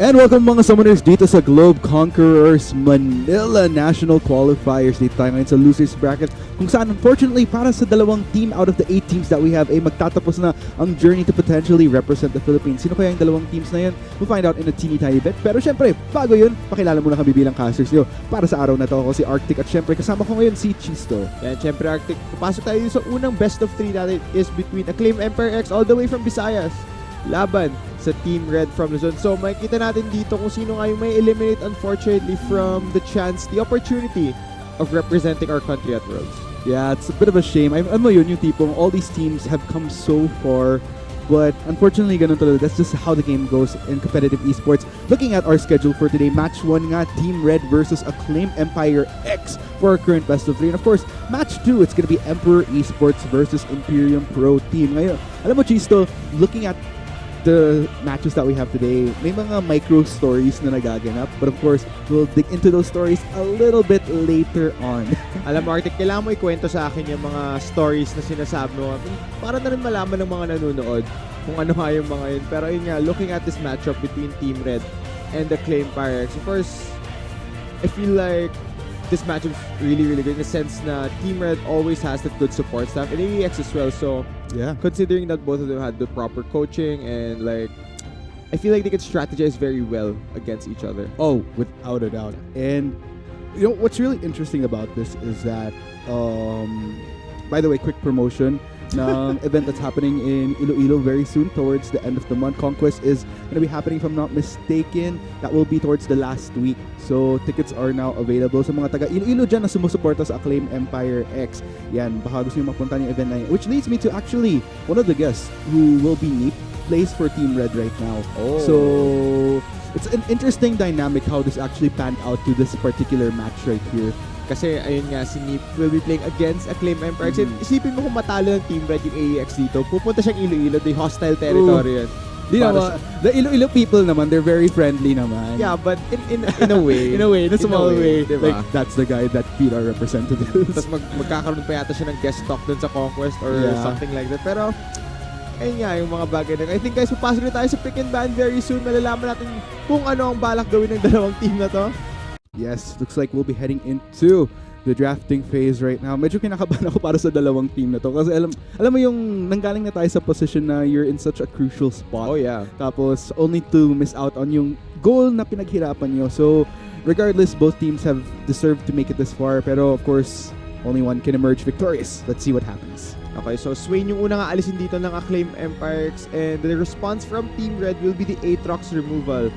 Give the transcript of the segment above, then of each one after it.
And welcome mga summoners dito sa Globe Conquerors Manila National Qualifiers. Dito tayo ngayon sa losers bracket kung saan unfortunately para sa dalawang team out of the 8 teams that we have ay magtatapos na ang journey to potentially represent the Philippines. Sino kaya yung dalawang teams na yun? We'll find out in a teeny tiny bit. Pero syempre, bago yun, pakilala muna kami bilang casters nyo. Para sa araw na to, ako si Arctic at syempre kasama ko ngayon si Chisto. Yan, syempre Arctic, papasok tayo sa unang best of 3 natin is between Acclaim Empire X all the way from Visayas. Laban sa Team Red from Luzon. So makikita natin dito kung sino nga yung may eliminate unfortunately from the opportunity of representing our country at Worlds. Yeah, it's a bit of a shame. Ano yun yung tipong all these teams have come so far, but unfortunately ganun talaga. That's just how the game goes in competitive esports. Looking at our schedule for today, match 1 nga, Team Red versus Acclaim Empire X for our current best of 3. And of course, match 2, it's gonna be Emperor Esports versus Imperium Pro Team. Ngayon, alam mo Chisto, looking at the matches that we have today, may mga micro stories na nagaganap. But of course, we'll dig into those stories a little bit later on. Alam mo, Arctic, kailangan mo ikwento sa akin yung mga stories na sinasabi mo para na rin malaman ng mga nanonood kung ano nga yung mga yun. Pero yun nga, looking at this matchup between Team Red and the Acclaim Empire X, of course, I feel like this matchup is really, really good in the sense na Team Red always has that good support staff and AEX as well. So, yeah, considering that both of them had the proper coaching and like, I feel like they could strategize very well against each other. Oh, without a doubt. And you know what's really interesting about this is that, by the way, quick promotion ng event that's happening in Iloilo very soon towards the end of the month. Conquest is going to be happening, if I'm not mistaken. That will be towards the last week. So tickets are now available sa mga taga Iloilo dyan na sumusuporta sa Acclaim Empire X. Yan, baka gusto nyo mapunta yung event na yun. Which leads me to actually one of the guests who will be Neep plays for Team Red right now. Oh. So it's an interesting dynamic how this actually panned out to this particular match right here. Kasi ayun nga, si Neep will be playing against Acclaim Empire. Kasi isipin mo kung matalo ng Team Red yung AEX dito, pupunta siyang Iloilo, the hostile territory yan. Di naman, the Iloilo people naman, they're very friendly naman. Yeah, but in a way. in a small way. Diba? Like, that's the guy that beat our representatives. Tapos magkakaroon pa yata siya ng guest talk dun sa Conquest or something like that. Pero, ayun nga, yung mga bagay na. I think guys, papasok na tayo sa pick and ban very soon. Malalaman natin kung ano ang balak gawin ng dalawang team na to. Yes, looks like we'll be heading into the drafting phase right now. Medyo kinakabahan ako para sa dalawang team na to. Kasi alam mo yung nanggaling na tayo sa position na you're in such a crucial spot. Oh yeah. Tapos only to miss out on yung goal na pinaghirapan nyo. So regardless, both teams have deserved to make it this far. Pero of course, only one can emerge victorious. Let's see what happens. Okay, so Swain yung unang aalisin dito ng Acclaim Empire X, and the response from Team Red will be the Aatrox removal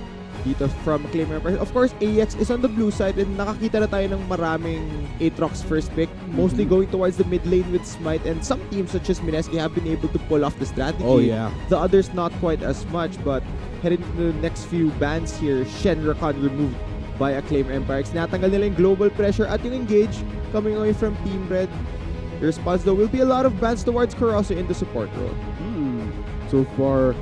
dito from Acclaim Empire. Of course, AEX is on the blue side and nakakita na tayo ng maraming Aatrox first pick, mostly going towards the mid lane with Smite, and some teams such as Mineski have been able to pull off the strategy. Oh yeah. The others not quite as much, but heading to the next few bans here, Shenrakan removed by Acclaim Empire X. Natanggal nila yung global pressure at yung engage coming away from Team Red. The response though will be a lot of bans towards Kurosu in the support role. So far,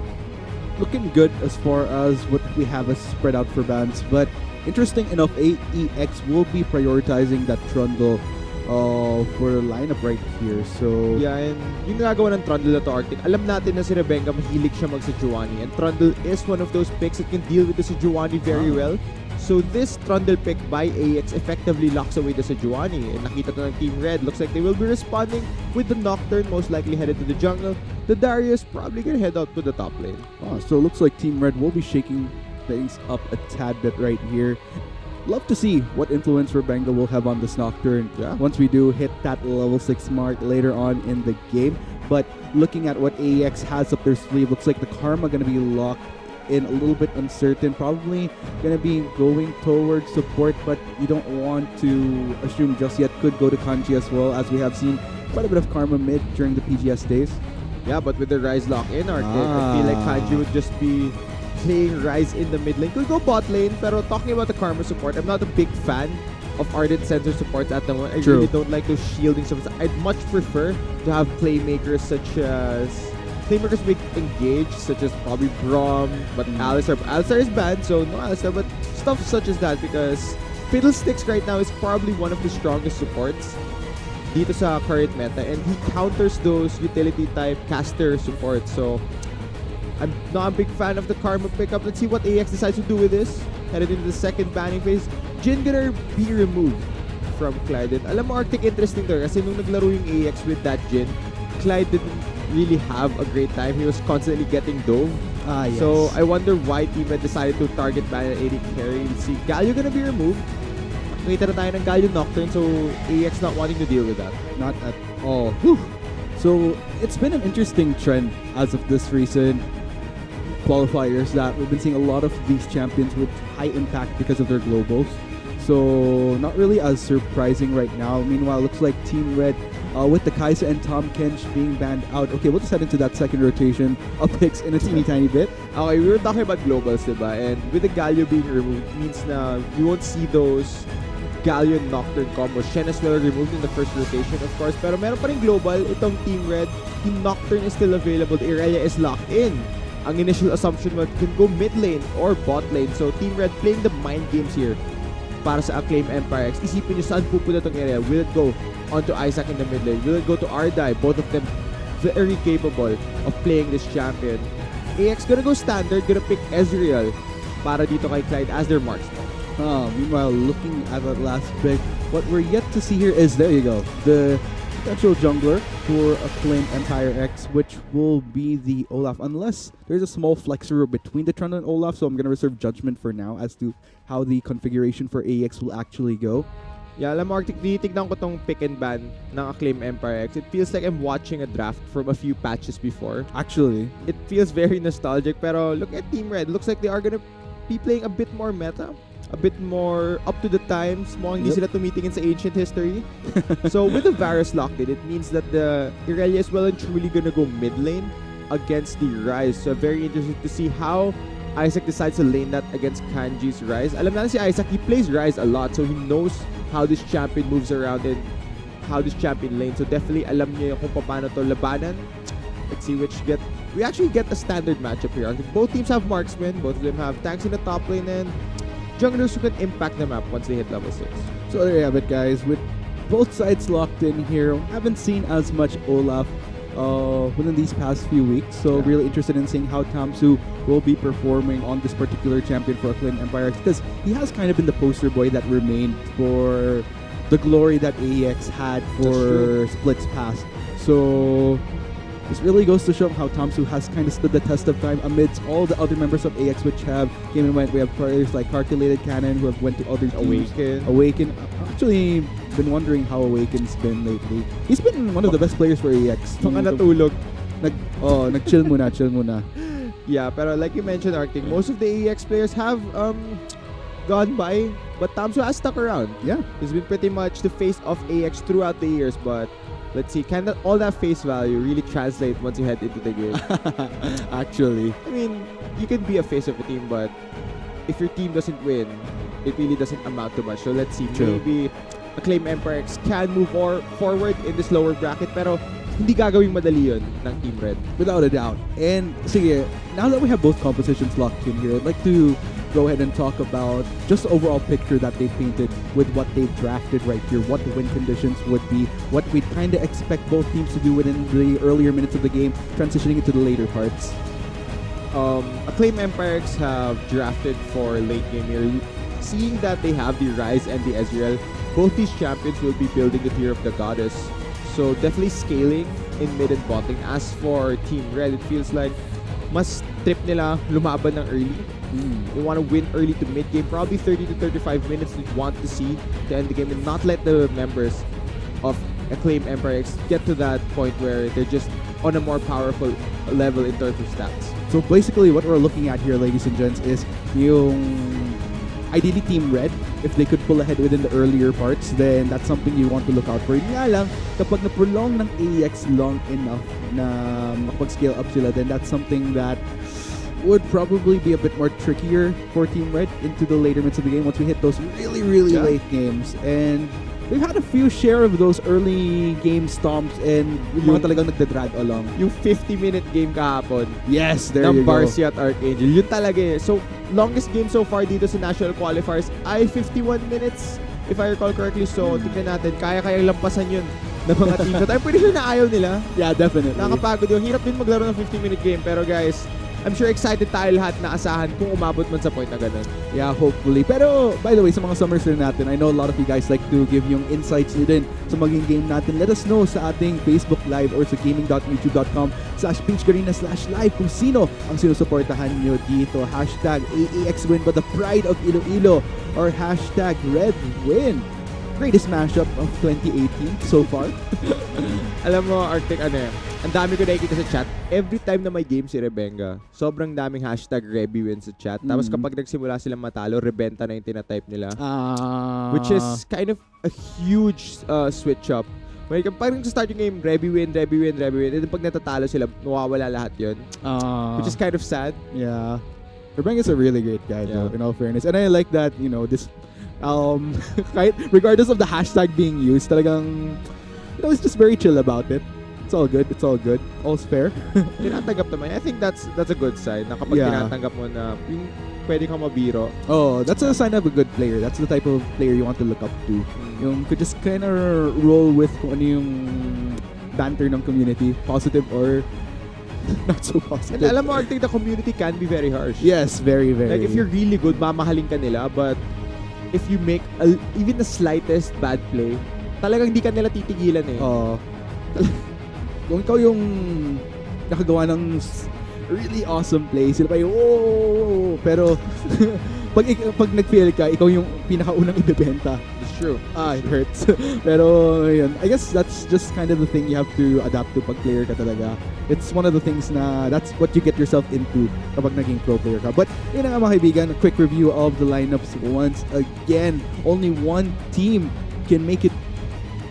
looking good as far as what we have as spread out for bans. But interesting enough, AEX will be prioritizing that Trundle for the lineup right here. So yeah, and yung nagawa ng Trundle na to, Arctic, alam natin na si Rebenga mahilig siya mag-Sejuani, and Trundle is one of those picks that can deal with the Sejuani very well. So this Trundle pick by AEX effectively locks away the Sejuani, and nakita to ng Team Red. Looks like they will be responding with the Nocturne, most likely headed to the jungle. The Darius probably gonna head out to the top lane. So it looks like Team Red will be shaking things up a tad bit right here. Love to see what influence Rebenga will have on this Nocturne once we do hit that level 6 mark later on in the game. But looking at what AEX has up their sleeve, looks like the Karma gonna be locked in a little bit uncertain, probably gonna be going towards support, but you don't want to assume just yet. Could go to Kanji as well, as we have seen quite a bit of Karma mid during the PGS days. Yeah, but with the Rise lock in, Arctic, I feel like Kanji would just be playing Rise in the mid lane. Could go bot lane, pero talking about the Karma support, I'm not a big fan of Ardent Sensor supports at the moment. I really don't like those shielding supports. I'd much prefer to have playmakers such as playmakers with engage, such as probably Braum, but Alistar is banned, so no Alistar, but stuff such as that, because Fiddlesticks right now is probably one of the strongest supports dito sa current meta, and he counters those utility type caster supports. So I'm not a big fan of the Karma pickup. Let's see what AEX decides to do with this. Headed into the second banning phase. Jin gonna be removed from Clyde. And alam mo, Arctic, interesting there kasi nung naglaro yung AEX with that Jin, Clyde didn't really have a great time. He was constantly getting dove. Yes. So I wonder why Team Red decided to target ban an AD carry. Let's see, Galio gonna be removed. Nakita na tayo ng Galio Nocturne, so AEX not wanting to deal with that. Not at all. Whew. So it's been an interesting trend as of this recent qualifiers that we've been seeing a lot of these champions with high impact because of their globals. So not really as surprising right now. Meanwhile, looks like Team Red with the Kaisa and Tom Kench being banned out. Okay, we'll just head into that second rotation of picks in a teeny tiny bit. Okay, we were talking about globals, diba? And with the Galio being removed, means na we won't see those Galio and Nocturne combos. Shen as well removed in the first rotation, of course. Pero meron pa rin global. Itong Team Red, Team Nocturne is still available. The Irelia is locked in. Ang initial assumption was can go mid lane or bot lane. So Team Red playing the mind games here para sa Acclaim Empire X. Isipin nyo saan pupunta itong area. Will it go onto Isaac in the mid lane? Will it go to Ardai? Both of them very capable of playing this champion. AX gonna go standard, gonna pick Ezreal para dito kay Clyde as their marksman. Meanwhile, looking at that last pick, what we're yet to see here is, there you go, the potential jungler for Acclaim Empire X, which will be the Olaf, unless there's a small flexer between the Trundle and Olaf, so I'm going to reserve judgment for now as to how the configuration for AEX will actually go. Yeah, alam mo, Arctic, titignan ko tong pick and ban ng Acclaim Empire X. It feels like I'm watching a draft from a few patches before. Actually. It feels very nostalgic, pero look at Team Red. Looks like they are gonna be playing a bit more meta. A bit more up to the times, mukhang hindi sila tumitingin sa ancient history. So with the Varus locked in, it means that the Irelia is well and truly gonna go mid lane against the Ryze. So very interested to see how Isaac decides to lane that against Kanji's Ryze. Alam natin si Isaac, he plays Ryze a lot, so he knows how this champion moves around and how this champion lanes. So definitely alam niya kung paano to labanan. Let's see we actually get a standard matchup here. Both teams have marksmen, both of them have tanks in the top lane, and junglers who can impact the map once they hit level 6. So there you have it, guys. With both sides locked in here, haven't seen as much Olaf within these past few weeks. So really interested in seeing how Tamsu will be performing on this particular champion for Acclaim Empire, because he has kind of been the poster boy that remained for the glory that AEX had for Splits past. So this really goes to show how Tamsu has kind of stood the test of time amidst all the other members of AX which have came and went. We have players like Calculated Cannon who have went to other teams. Awaken. I've actually been wondering how Awaken's been lately. He's been one of the best players for AX. Mga natulog. Nag-chill muna. Yeah, pero like you mentioned, Arctic, most of the AEX players have gone by, but Tamsu has stuck around. Yeah. He's been pretty much the face of AX throughout the years, but let's see, can all that face value really translate once you head into the game? Actually. I mean, you can be a face of a team, but if your team doesn't win, it really doesn't amount to much. So let's see, maybe Acclaim Empire X can move forward in this lower bracket, pero hindi gagawing madali yun ng Team Red. Without a doubt. And sige, now that we have both compositions locked in here, I'd like to go ahead and talk about just the overall picture that they painted with what they've drafted right here, what the win conditions would be, what we'd kind of expect both teams to do within the earlier minutes of the game, transitioning into the later parts. Acclaim Empire X have drafted for late game here. Seeing that they have the Ryze and the Ezreal, both these champions will be building the tier of the goddess. So definitely scaling in mid and bot lane. As for Team Red, it feels like mas trip nila lumaban ng early. They want to win early to mid game, probably 30 to 35 minutes they want to see to end the game and not let the members of Acclaim Empire X get to that point where they're just on a more powerful level in terms of stats. So basically what we're looking at here, ladies and gents, is yung ideally Team Red, if they could pull ahead within the earlier parts, then that's something you want to look out for. Nga lang, kapag na-prolong ng AEX long enough na makapag-scale up sila, then that's something that would probably be a bit more trickier for Team Red into the later minutes of the game once we hit those really late games. And we've had a few share of those early game stomps and yung mga talagang nagda-drag along. Yung 50-minute game kahapon. Yes, there you go. Ng Barcia at Archangel. Yun talaga eh. So, longest game so far dito sa National Qualifiers ay 51 minutes, if I recall correctly. So, tignan natin, kaya-kayang lampasan yun ng mga teams. I'm pretty sure na ayaw nila. Yeah, definitely. Nakapagod yun. Hirap din maglaro ng 50-minute game. Pero guys, I'm sure excited tayo lahat na asahan kung umabot man sa point na ganun. Yeah, hopefully. Pero, by the way, sa mga summers rin natin, I know a lot of you guys like to give yung insights nyo din sa maging game natin. Let us know sa ating Facebook Live or sa gaming.youtube.com/pinchgarena/live kung sino ang sinusuportahan nyo dito. Hashtag AEX win but the pride of Iloilo or hashtag Red Win. Greatest mashup of 2018 so far. Alam mo, Arctic, ang dami ko nakikita sa chat. Every time na may game si Rebenga, sobrang daming hashtag Rebi win sa chat. Tapos kapag nagsimula silang matalo, Rebenta na yung tinatype nila. Which is kind of a huge switch up. Parang sa start yung game, Rebi win. And then pag natatalo sila, nawawala lahat yun. Which is kind of sad. Yeah. Rebenga is a really great guy, though, in all fairness. And I like that, this regardless of the hashtag being used, talagang, it's just very chill about it. It's all good. All's fair. Tinatanggap naman. I think that's a good sign na kapag tinatanggap mo na yung pwede kang mabiro. Oh, that's a sign of a good player. That's the type of player you want to look up to. Yung could just kind of roll with kung ano yung banter ng community, positive or not so positive. And alam mo, I think the community can be very harsh. Yes, very, very. Like if you're really good, mamahalin ka nila, but if you make even the slightest bad play, talagang hindi ka nila titigilan eh. Kung ikaw yung nakagawa ng really awesome play, sila pa yung pero pag nag-fail ka, ikaw yung pinakaunang ibebenta. It's true. It hurts. Pero yun, I guess that's just kind of the thing you have to adapt to pag player ka talaga. It's one of the things na that's what you get yourself into kapag naging pro player ka. But yun nga mga kaibigan, a quick review of the lineups once again. Only one team can make it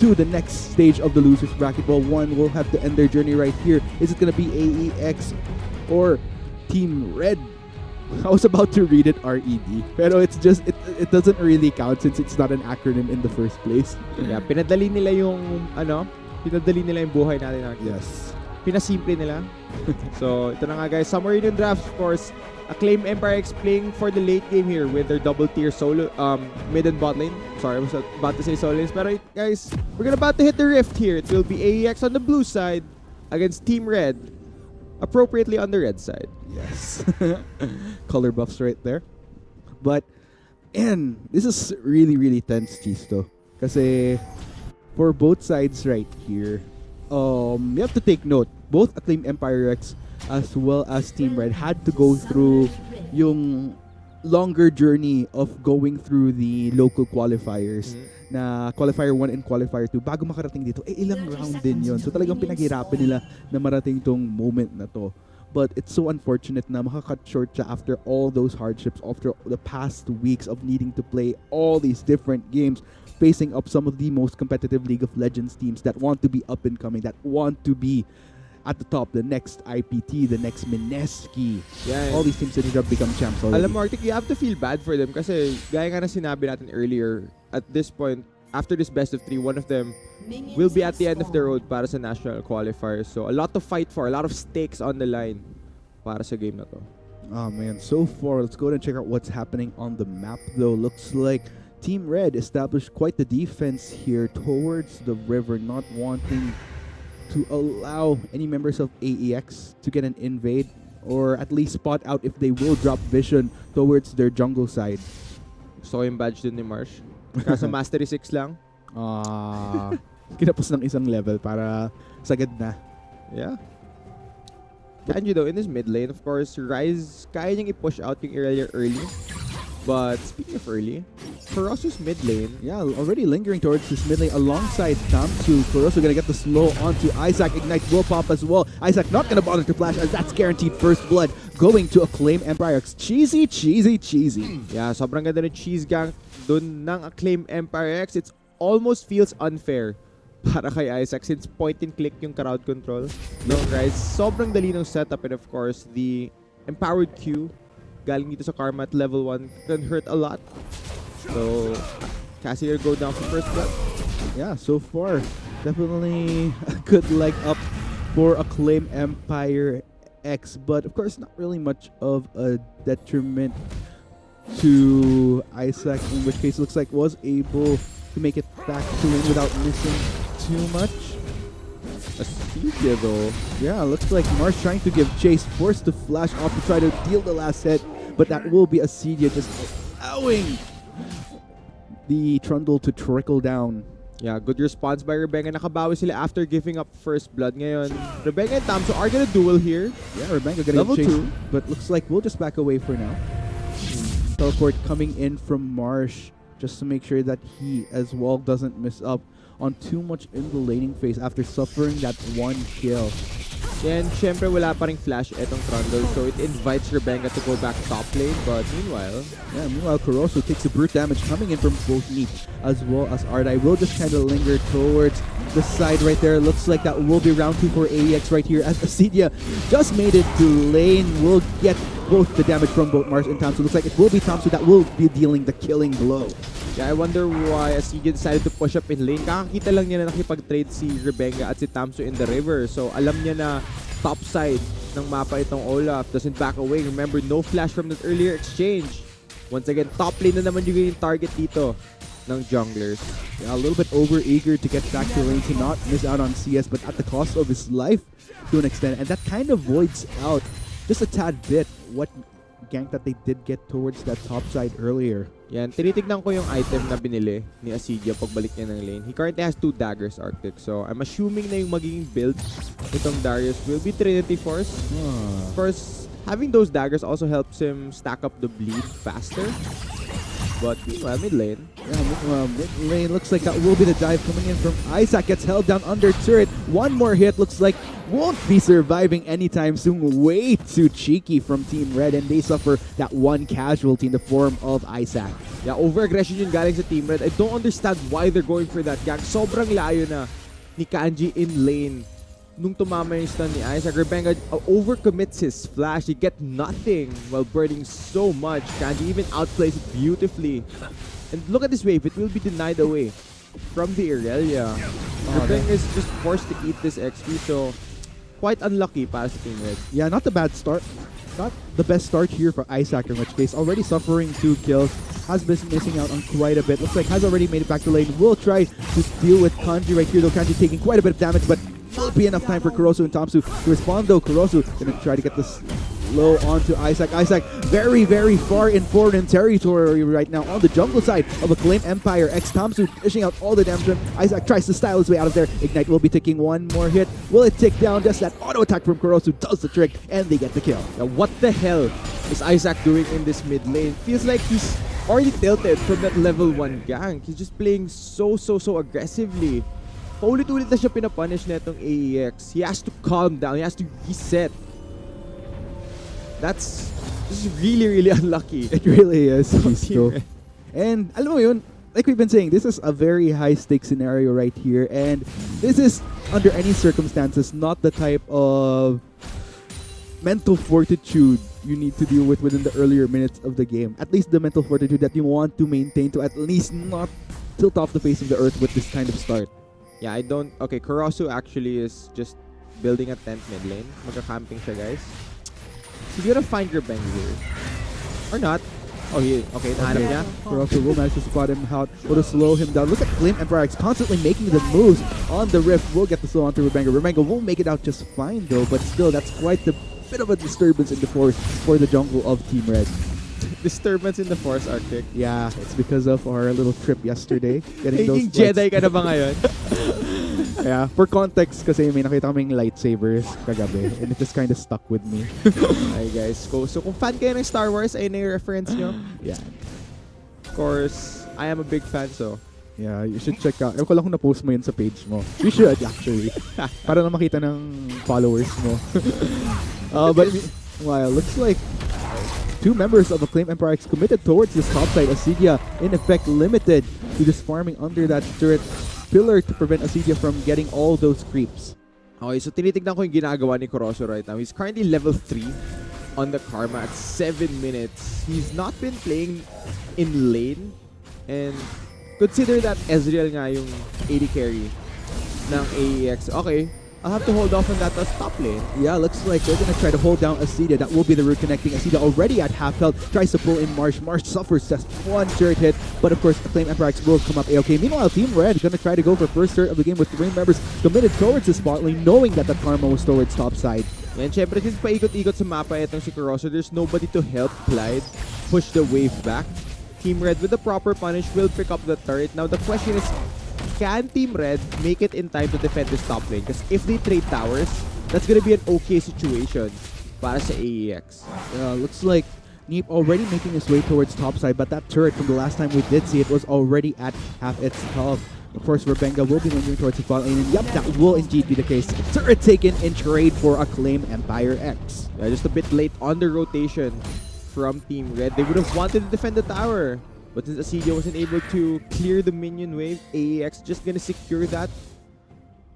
to the next stage of the losers bracket. Well, one will have to end their journey right here. Is it gonna be AEX or Team Red? I was about to read it RED, pero it's just it doesn't really count since it's not an acronym in the first place. Yeah, pinadali nila yung buhay natin. Yes. Pinasimple nila. So, ito na nga guys, Summer Union Draft, of course. Acclaim Empire X playing for the late game here with their double tier solo mid and bot lane. Sorry, I was about to say solo lanes, pero guys, we're about to hit the rift here. It will be AEX on the blue side against Team Red, appropriately on the red side. Yes. Color buffs right there. But, and this is really, really tense, Chisto. Kasi, for both sides right here, you have to take note. Both Acclaim Empire X as well as Team Red had to go through yung longer journey of going through the local qualifiers na Qualifier 1 and Qualifier 2 bago makarating dito. Ilang round din yon. So talagang pinaghirapan nila na marating tong moment na to. But it's so unfortunate na makakat short siya after all those hardships, after the past weeks of needing to play all these different games, facing up some of the most competitive League of Legends teams that want to be up and coming, that want to be at the top, the next IPT, the next Mineski. Yeah, all these teams that have become champs already. Alam mo, Arctic, you have to feel bad for them kasi gaya nga na sinabi natin earlier, at this point, after this best of 3, one of them will be at the end of the road para sa national qualifiers. So, a lot to fight for, a lot of stakes on the line para sa game na to. Oh man, so far, let's go and check out what's happening on the map though. Looks like Team Red established quite the defense here towards the river, not wanting to allow any members of AEX to get an invade or at least spot out if they will drop vision towards their jungle side. Gusto ko yung badge dun ni Marsh. Kaso Mastery 6 lang. Kinapos ng isang level para sagad na. Yeah. Kanji though, in this mid lane, of course, Rise, kaya niyang i-push out yung area early. But speaking of early, Kurosu's mid lane. Yeah, already lingering towards this mid lane alongside Tamsu. Kurosu gonna get the slow onto Isaac. Ignite will pop as well. Isaac not gonna bother to flash as that's guaranteed first blood. Going to Acclaim Empire. Cheesy. Yeah, sobrang ganda ng cheese gang dun ng Acclaim Empire X. It almost feels unfair para kay Isaac since point and click yung crowd control. No, guys, sobrang dali ng setup and of course the empowered Q galing dito sa Karma at level 1 can hurt a lot. So, Cassier go down for first blood. Yeah, so far, definitely a good leg up for Acclaim Empire X. But of course, not really much of a detriment to Isaac, in which case looks like was able to make it back to win without missing too much. Asidia though. Yeah, looks like Marsh trying to give chase, forced to flash off to try to deal the last hit, but that will be Asidia just allowing the Trundle to trickle down. Yeah, good response by Rebecca. Nakabawi sila after giving up first blood. Ngayon, Rebecca and Tamso are gonna duel here. Yeah, Rebecca gonna Level chase, 2. but looks like we'll just back away for now. Teleport coming in from Marsh just to make sure that he as well doesn't miss up on too much in the laning phase after suffering that one kill. And syempre wala pa ring flash etong Trundle, so it invites Rebecca to go back top lane. But meanwhile, Kurosu takes the brute damage coming in from both Neat as well as Ardai. Will just kind of linger towards the side right there. Looks like that will be round 2 for AEX right here as Asidia just made it to lane. Will get both the damage from both Mars and Tamsu. Looks like it will be Tamsu that will be dealing the killing blow. yeah, I wonder why Asidia decided to push up in lane. Kakakita lang niya na nakipag-trade si Rebecca at si Tamsu in the river. So alam niya na top side ng mapa itong Olaf. Doesn't back away. Remember, no flash from that earlier exchange. Once again, top lane na naman yung target dito ng junglers. Yeah, a little bit over eager to get back to lane to not miss out on CS, but at the cost of his life to an extent. And that kind of voids out just a tad bit what gank that they did get towards that top side earlier. Yan, tinitignan ko yung item na binili ni Asidia pagbalik niya ng lane. He currently has 2 daggers, Arctic. So, I'm assuming na yung magiging build itong Darius will be Trinity Force. Of course, having those daggers also helps him stack up the bleed faster. But meanwhile, mid lane. Yeah, mid lane looks like that will be the dive coming in from Isaac. Gets held down under turret. One more hit looks like won't be surviving anytime soon. Way too cheeky from Team Red, and they suffer that one casualty in the form of Isaac. Yeah, over-aggression yung galing sa Team Red. I don't understand why they're going for that gang. Sobrang layo na ni Kanji in lane. Nung tumama yung stun ni Isaac, Rebecca overcommits his flash. He get nothing while burning so much. Kanji even outplays it beautifully. And look at this wave. It will be denied away from the Irelia. Rebecca is just forced to eat this XP, so quite unlucky para sa Team Red. Yeah, not a bad start. Not the best start here for Isaac in which case. Already suffering 2 kills. Has been missing out on quite a bit. Looks like has already made it back to lane. Will try to deal with Kanji right here, though Kanji taking quite a bit of damage, but will be enough time for Kurosu and Tamsu to respond, though. Kurosu gonna try to get this low onto Isaac. Isaac very, very far in foreign territory right now on the jungle side of Acclaim Empire. Tamsu dishing out all the damage. Isaac tries to style his way out of there. Ignite will be taking one more hit. Will it tick down? Just that auto attack from Kurosu does the trick, and they get the kill. Now, what the hell is Isaac doing in this mid lane? Feels like he's already tilted from that level 1 gank. He's just playing so aggressively. Paulit-ulit na siya pinapunish na itong AEX. He has to calm down. He has to reset. This is really unlucky. It really is. And alam mo yun, like we've been saying, this is a very high-stakes scenario right here. And this is, under any circumstances, not the type of mental fortitude you need to deal with within the earlier minutes of the game. At least the mental fortitude that you want to maintain to at least not tilt off the face of the earth with this kind of start. Yeah, I don't... Okay, Kurosu actually is just building a tent mid lane. Magka-camping siya, guys. So you gotta find your bang here. Or not. Oh, okay, nahanap niya. Kurosu will manage to spot him out. Will to slow him down. Look at Flame Empire constantly making the moves on the rift. Will get the slow onto Rebenga. Rebenga will make it out just fine, though. But still, that's quite the bit of a disturbance in the force for the jungle of Team Red. Disturbance in the force, Arctic. Yeah, it's because of our little trip yesterday. Getting those Jedi ka na ba ngayon? Yeah, for context kasi may nakita kaming lightsabers kagabi and it just kind of stuck with me. Hi guys, so kung fan kayo ng Star Wars, ayun na yung reference nyo. Yeah. Of course, I am a big fan, so yeah, you should check out. Ewan ko lang kung na-post mo yun sa page mo. You should actually. Para na makita ng followers mo. But well, looks like 2 members of Acclaim Empire committed towards this top side. Asidia, in effect, limited to just farming under that turret pillar to prevent Asidia from getting all those creeps. Okay, so tinitignan ko yung ginagawa ni Kurosu right now. He's currently level 3 on the Karma at 7 minutes. He's not been playing in lane. And consider that Ezreal nga yung AD carry ng AEX. Okay, I'll have to hold off on that as top lane. Yeah, looks like they're going to try to hold down Acida. That will be the route connecting. Acida already at half health. Tries to pull in Marsh. Marsh suffers just one turret hit. But of course, Acclaim Empire X will come up A-OK. Meanwhile, Team Red going to try to go for first turret of the game with 3 members committed towards the spot lane, knowing that the Karma was towards top side. And syempre, since paikot-ikot sa mapa itong si Kuroso, there's nobody to help Clyde push the wave back. Team Red, with the proper punish, will pick up the turret. Now, the question is, can Team Red make it in time to defend this top lane? Because if they trade towers, that's gonna be an okay situation para sa AEX. Looks like Neep already making his way towards top side, but that turret from the last time we did see it was already at half its health. Of course, Rebenga will be lingering towards the bot lane, and yep, that will indeed be the case. Turret taken in trade for Acclaim Empire X. Yeah, just a bit late on the rotation from Team Red. They would have wanted to defend the tower, but since Acida wasn't able to clear the minion wave, AEX just gonna secure that.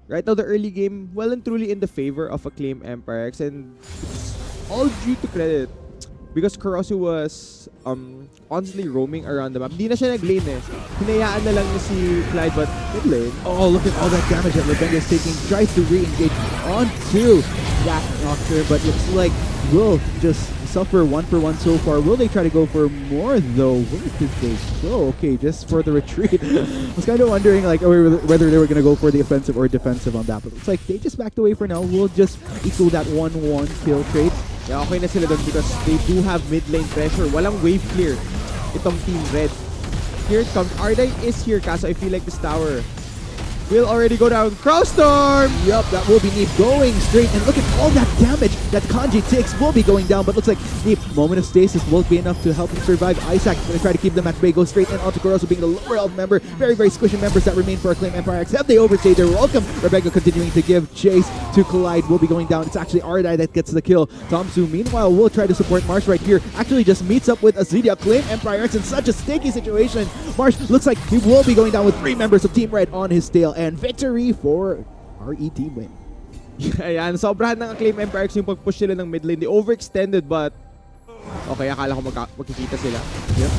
Right now, the early game, well and truly in the favor of Acclaim Empire X, and it's all due to credit. Because Kurosu was constantly roaming around the map. Hindi na siya nag-lane eh. Hinayaan na lang niya si Clyde, but mid-lane. Oh, look at all that damage that Rebenga is taking. Tries to re-engage onto that Doctor, but looks like will just suffer 1-for-1 so far. Will they try to go for more though? Where did they go? Okay, just for the retreat. I was kind of wondering like whether they were going to go for the offensive or defensive on that. But it's like they just backed away for now. We'll just equal that 1-1 kill trade. Yeah, okay na sila doon because they do have mid lane pressure. Walang wave clear itong Team Red. Here it comes. Ardai is here, kaso I feel like this tower will already go down. Crowstorm! Yup, that will be Neep going straight. And look at all that damage that Kanji takes will be going down. But looks like Neep, moment of stasis won't be enough to help him survive. Isaac going to try to keep them at bay. Go straight in onto Kurosu being the lower health member. Very, very squishy members that remain for Acclaim Empire X. Have they overstayed their welcome? Rebecca continuing to give chase to Collide. Will be going down. It's actually Ardai that gets the kill. Tomsu, meanwhile, will try to support Marsh right here. Actually just meets up with Azidia. Acclaim Empire X in such a sticky situation. Marsh looks like he will be going down with 3 members of Team Red on his tail. And victory for RE team win. Ayan, sobrahan ng Acclaim Empire X yung pag-push nila ng mid lane. They overextended, but okay, akala ko magkikita sila. Yep.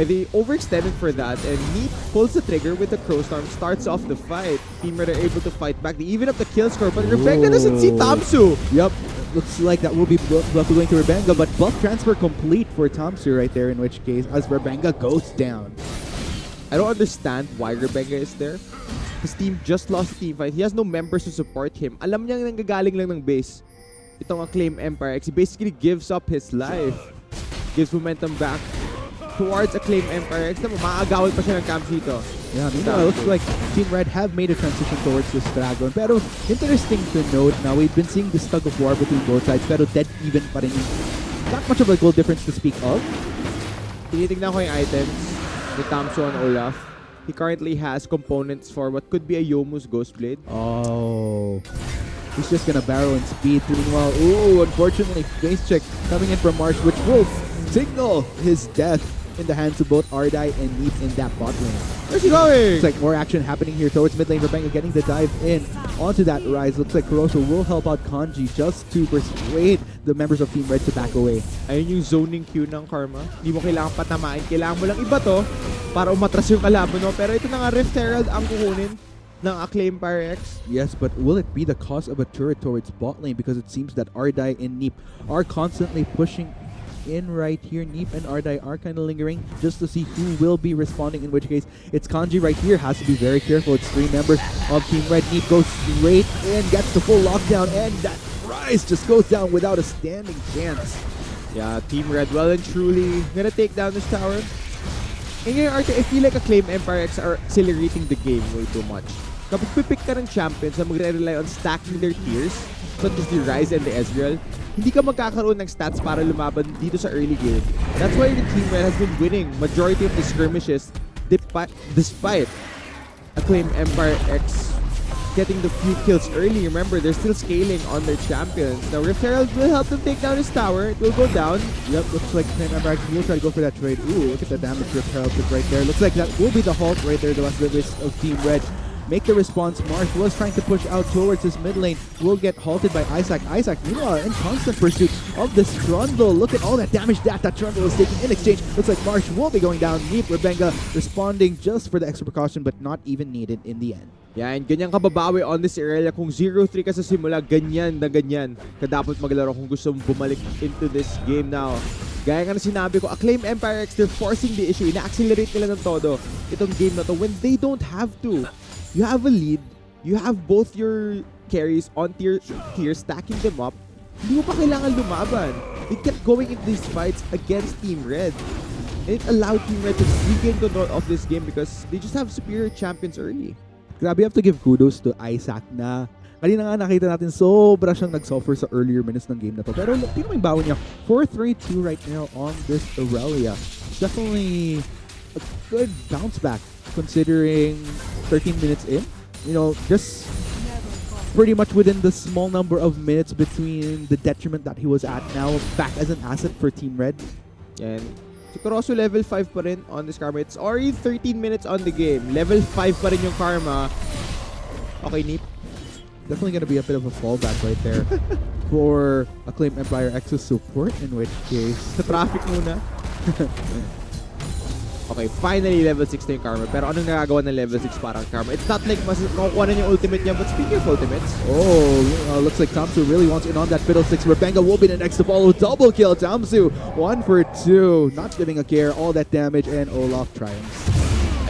They overextended for that, and Neep pulls the trigger with the Crowstorm, starts off the fight. Team Red are able to fight back. They even up the kill score, but Rebecca doesn't see Tamsu. Yep. Looks like that will be buff going to Rebenga, but buff transfer complete for Tamsu right there, in which case, as Rebenga goes down. I don't understand why Rebenga is there. His team just lost the team fight. He has no members to support him. Alam niya nanggagaling lang ng base. Itong Acclaim Empire X, he basically gives up his life. Gives momentum back towards Acclaim Empire X. Maagawal pa siya ng camp dito. Yeah, meanwhile, it looks like Team Red have made a transition towards this dragon. Pero interesting to note now, we've been seeing this tug of war between both sides. Pero dead even pa rin. Not much of a goal difference to speak of. Tinitignan ko yung items ni Tamsu and Olaf. He currently has components for what could be a Yomu's Ghostblade. Oh. He's just gonna barrel in speed. Meanwhile, ooh, unfortunately, face check coming in from Marsh, which will signal his death in the hands of both Ardai and Neep in that bot lane. Where's he going? Looks like more action happening here towards mid lane. Rebenga getting the dive in onto that rise. Looks like Kurosu will help out Kanji just to persuade the members of Team Red to back away. Ayun yung zoning queue ng Karma. Hindi mo kailangan patamain. Kailangan mo lang iba to para umatras yung kalaban mo. Pero ito na nga, Rift Herald ang kukunin ng Acclaim Empire X. Yes, but will it be the cause of a turret towards bot lane? Because it seems that Ardai and Neep are constantly pushing in right here. Neep and Ardai are kind of lingering just to see who will be responding, in which case it's Kanji right here. Has to be very careful. It's 3 members of Team Red. Neep goes straight in, gets the full lockdown, and that rise just goes down without a standing chance. Yeah, Team Red well and truly gonna take down this tower. And ngayon, Arte, I feel like Acclaim Empire X are accelerating the game way too much. Kapag pipick ka ng champions na magre-rely on stacking their tiers, such as the Ryze and the Ezreal, hindi ka magkakaroon ng stats para lumaban dito sa early game. That's why the Team Red has been winning majority of the skirmishes despite Acclaim Empire X getting the few kills early. Remember, they're still scaling on their champions. Now, Rift Herald will help them take down his tower. It will go down. Yep, looks like Acclaim Empire X will try to go for that trade. Ooh, look at the damage Rift Herald took right there. Looks like that will be the halt right there, the last bit of Team Red. make the response. Marsh was trying to push out towards his mid lane. Will get halted by Isaac. Isaac, meanwhile, in constant pursuit of this Trundle. Look at all that damage that Trundle is taking in exchange. Looks like Marsh will be going down. Neep Rebenga responding just for the extra precaution, but not even needed in the end. Yeah, and ganyan kababawi on this Irelia. Kung 0-3 ka sa simula, ganyan na ganyan ka dapat maglaro kung gusto mong bumalik into this game now. Gaya nga na sinabi ko, Acclaim Empire X, they're forcing the issue. Ina-accelerate nila ng todo itong game na to when they don't have to. You have a lead. You have both your carries on tier stacking them up. Hindi mo pa kailangan lumaban. They kept going into these fights against Team Red. And it allowed Team Red to regain control of this game because they just have superior champions early. Grabe, you have to give kudos to Isaac na kanina nga nakita natin sobra siyang nag-suffer sa earlier minutes ng game na to. Pero tingnan mo yung bawon niya. 4-3-2 right now on this Aurelia. Definitely a good bounce back considering 13 minutes in. You know, just pretty much within the small number of minutes between the detriment that he was at, now back as an asset for Team Red. And si Kurosu level 5 pa rin on this Karma. It's already 13 minutes on the game. Level 5 pa rin yung Karma. Okay, Neep. Definitely going to be a bit of a fallback right there for Acclaim Empire X's support, in which case... Sa traffic muna. Okay, finally level 6 na yung Karma. Pero anong nagagawa ng level 6 parang Karma? It's not like makukuha na yung ultimate niya, but speaking of ultimates... Oh, looks like Tamsu really wants in on that Fiddlesticks. Rebenga will be the next to follow. Double kill, Tamsu. 1 for 2. Not giving a care. All that damage, and Olaf triumphs.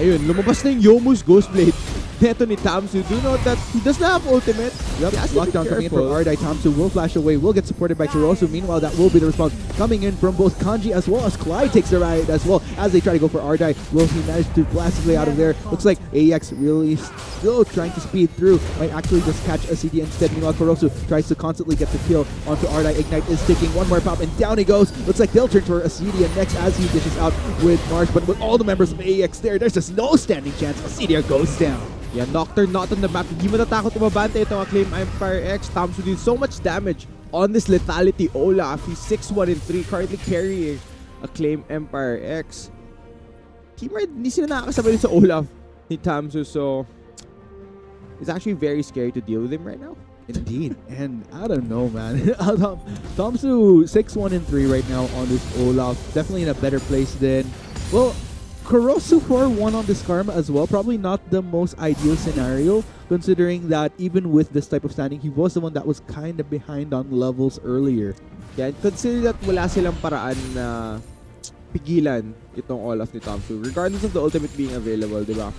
Ayun, lumabas na yung Yomu's Ghostblade. Neto ni Tamsu. Do you know that he does not have ultimate? Yep, lockdown coming in from Ardai. Tamsu will flash away, will get supported by Kurosu. Meanwhile, that will be the response coming in from both Kanji as well as Clyde takes the ride as well as they try to go for Ardai. Will he manage to blast his way out of there? Looks like AEX really still trying to speed through. Might actually just catch a CD instead. Meanwhile, Kurosu tries to constantly get the kill onto Ardai. Ignite is taking one more pop and down he goes. Looks like they'll turn for Acedia next as he dishes out with Marsh. But with all the members of AEX there, there's just no standing chance. Acedia goes down. Yeah, Nocturne not on the map. Hindi mo natakot umabante itong Acclaim Empire X. Tamsu did so much damage on this lethality. Olaf, he's 6-1-3, currently carrying Acclaim Empire X. Team Red, hindi sila nakakasabay sa Olaf ni Tamsu, so it's actually very scary to deal with him right now. Indeed, and I don't know, man. Tamsu 6-1-3 right now on this Olaf. Definitely in a better place than, well, Kurosu 4-1 on this Karma as well. Probably not the most ideal scenario, considering that even with this type of standing, he was the one that was kind of behind on levels earlier. Yeah, and consider that wala silang paraan na pigilan itong Olaf ni Tamsu, regardless of the ultimate being available, di ba?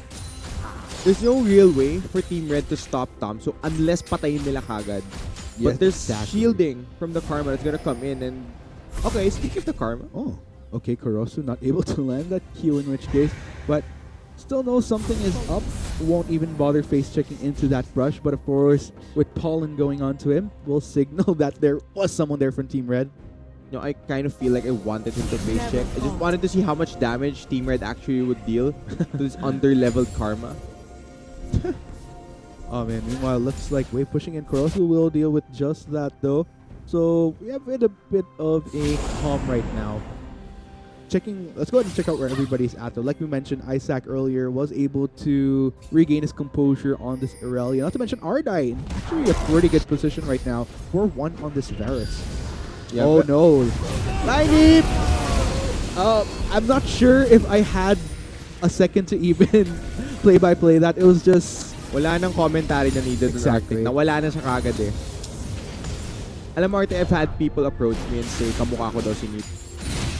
There's no real way for Team Red to stop Tamsu unless patayin nila kagad. But there's shielding from the Karma that's gonna come in, and okay, speaking of the Karma, Okay, Kurosu not able to land that Q, in which case, but still knows something is up. Won't even bother face checking into that brush, but of course, with Pollen going on to him, will signal that there was someone there from Team Red. you know, I kind of feel like I wanted him to face check. I just wanted to see how much damage Team Red actually would deal to this under-leveled Karma. Oh man, meanwhile, looks like Wave pushing in. Kurosu will deal with just that though. So we have a bit of a calm right now. Let's go ahead and check out where everybody's at though. Like we mentioned, Isaac earlier was able to regain his composure on this Aurelia. Not to mention Ardai, actually a pretty good position right now. 4-1 on this Varus. Yeah, oh no. Liney! I'm not sure if I had a second to even play-by-play that. It was just... Wala nang commentary na needed. Exactly. Nawala na siya kagad eh. Alam mo, Arte, I've had people approach me and say, kamukha ko daw si Neep.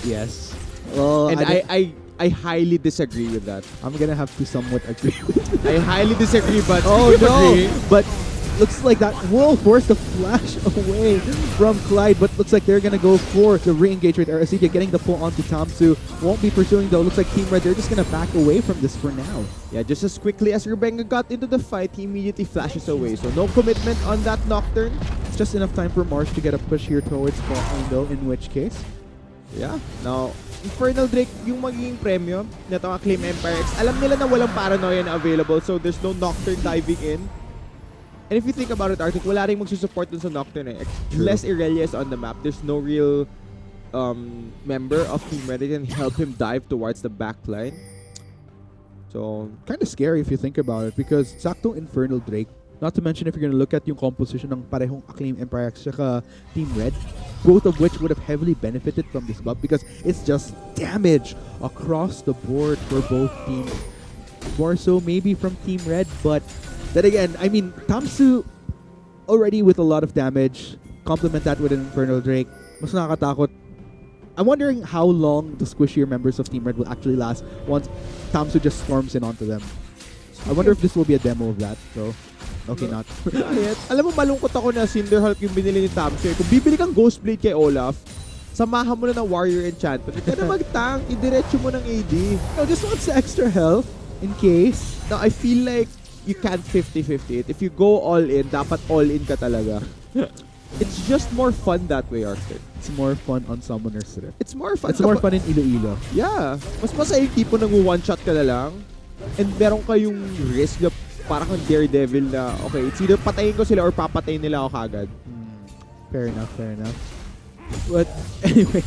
Yes. Well, and I highly disagree with that. I'm gonna have to somewhat agree with that. I highly disagree, but oh no! But looks like that will force the flash away from Clyde, but looks like they're gonna go for the re-engage right there. Acedia getting the pull onto Tamsu. Won't be pursuing though. Looks like Team Red, they're just gonna back away from this for now. Yeah, just as quickly as Rebenga got into the fight, he immediately flashes away. So no commitment on that Nocturne. It's just enough time for Marsh to get a push here towards bot lane though, in which case. Yeah. Now, Infernal Drake, yung magiging premyo na itong Acclaim Empire X, alam nila na walang paranoia na available, so there's no Nocturne diving in. And if you think about it, Arctic, wala rin magsusupport dun sa Nocturne eh. Unless Irelia is on the map, there's no real member of Team Red that can help him dive towards the back line. So, kind of scary if you think about it because saktong Infernal Drake, not to mention if you're gonna look at yung composition ng parehong Acclaim Empire X tsaka Team Red, both of which would have heavily benefited from this buff because it's just damage across the board for both teams. More so maybe from Team Red, but then again, I mean, Tamsu already with a lot of damage, complement that with an Infernal Drake, mas nakakatakot. I'm wondering how long the squishier members of Team Red will actually last once Tamsu just storms in onto them. I wonder if this will be a demo of that, so okay not. Alam mo, malungkot ako na Cinderhulk yung binili ni Tamsu. Kung bibili kang Ghostblade kay Olaf, samahan mo na ng Warrior Enchantment. Huwag ka na mag-tank, idiretso mo ng AD. No, just wants the extra health in case. Now, I feel like you can't 50-50 it. If you go all in, dapat all in ka talaga. It's just more fun that way, Arthur. It's more fun on Summoner's Rift. It's more fun. It's more fun in Iloilo. Yeah. Mas masaya yung tipo ng one-shot ka na lang. And meron kayong risk na parang kang Daredevil na, okay, it's either patayin ko sila or papatayin nila ako kagad. Fair enough, fair enough. But anyway,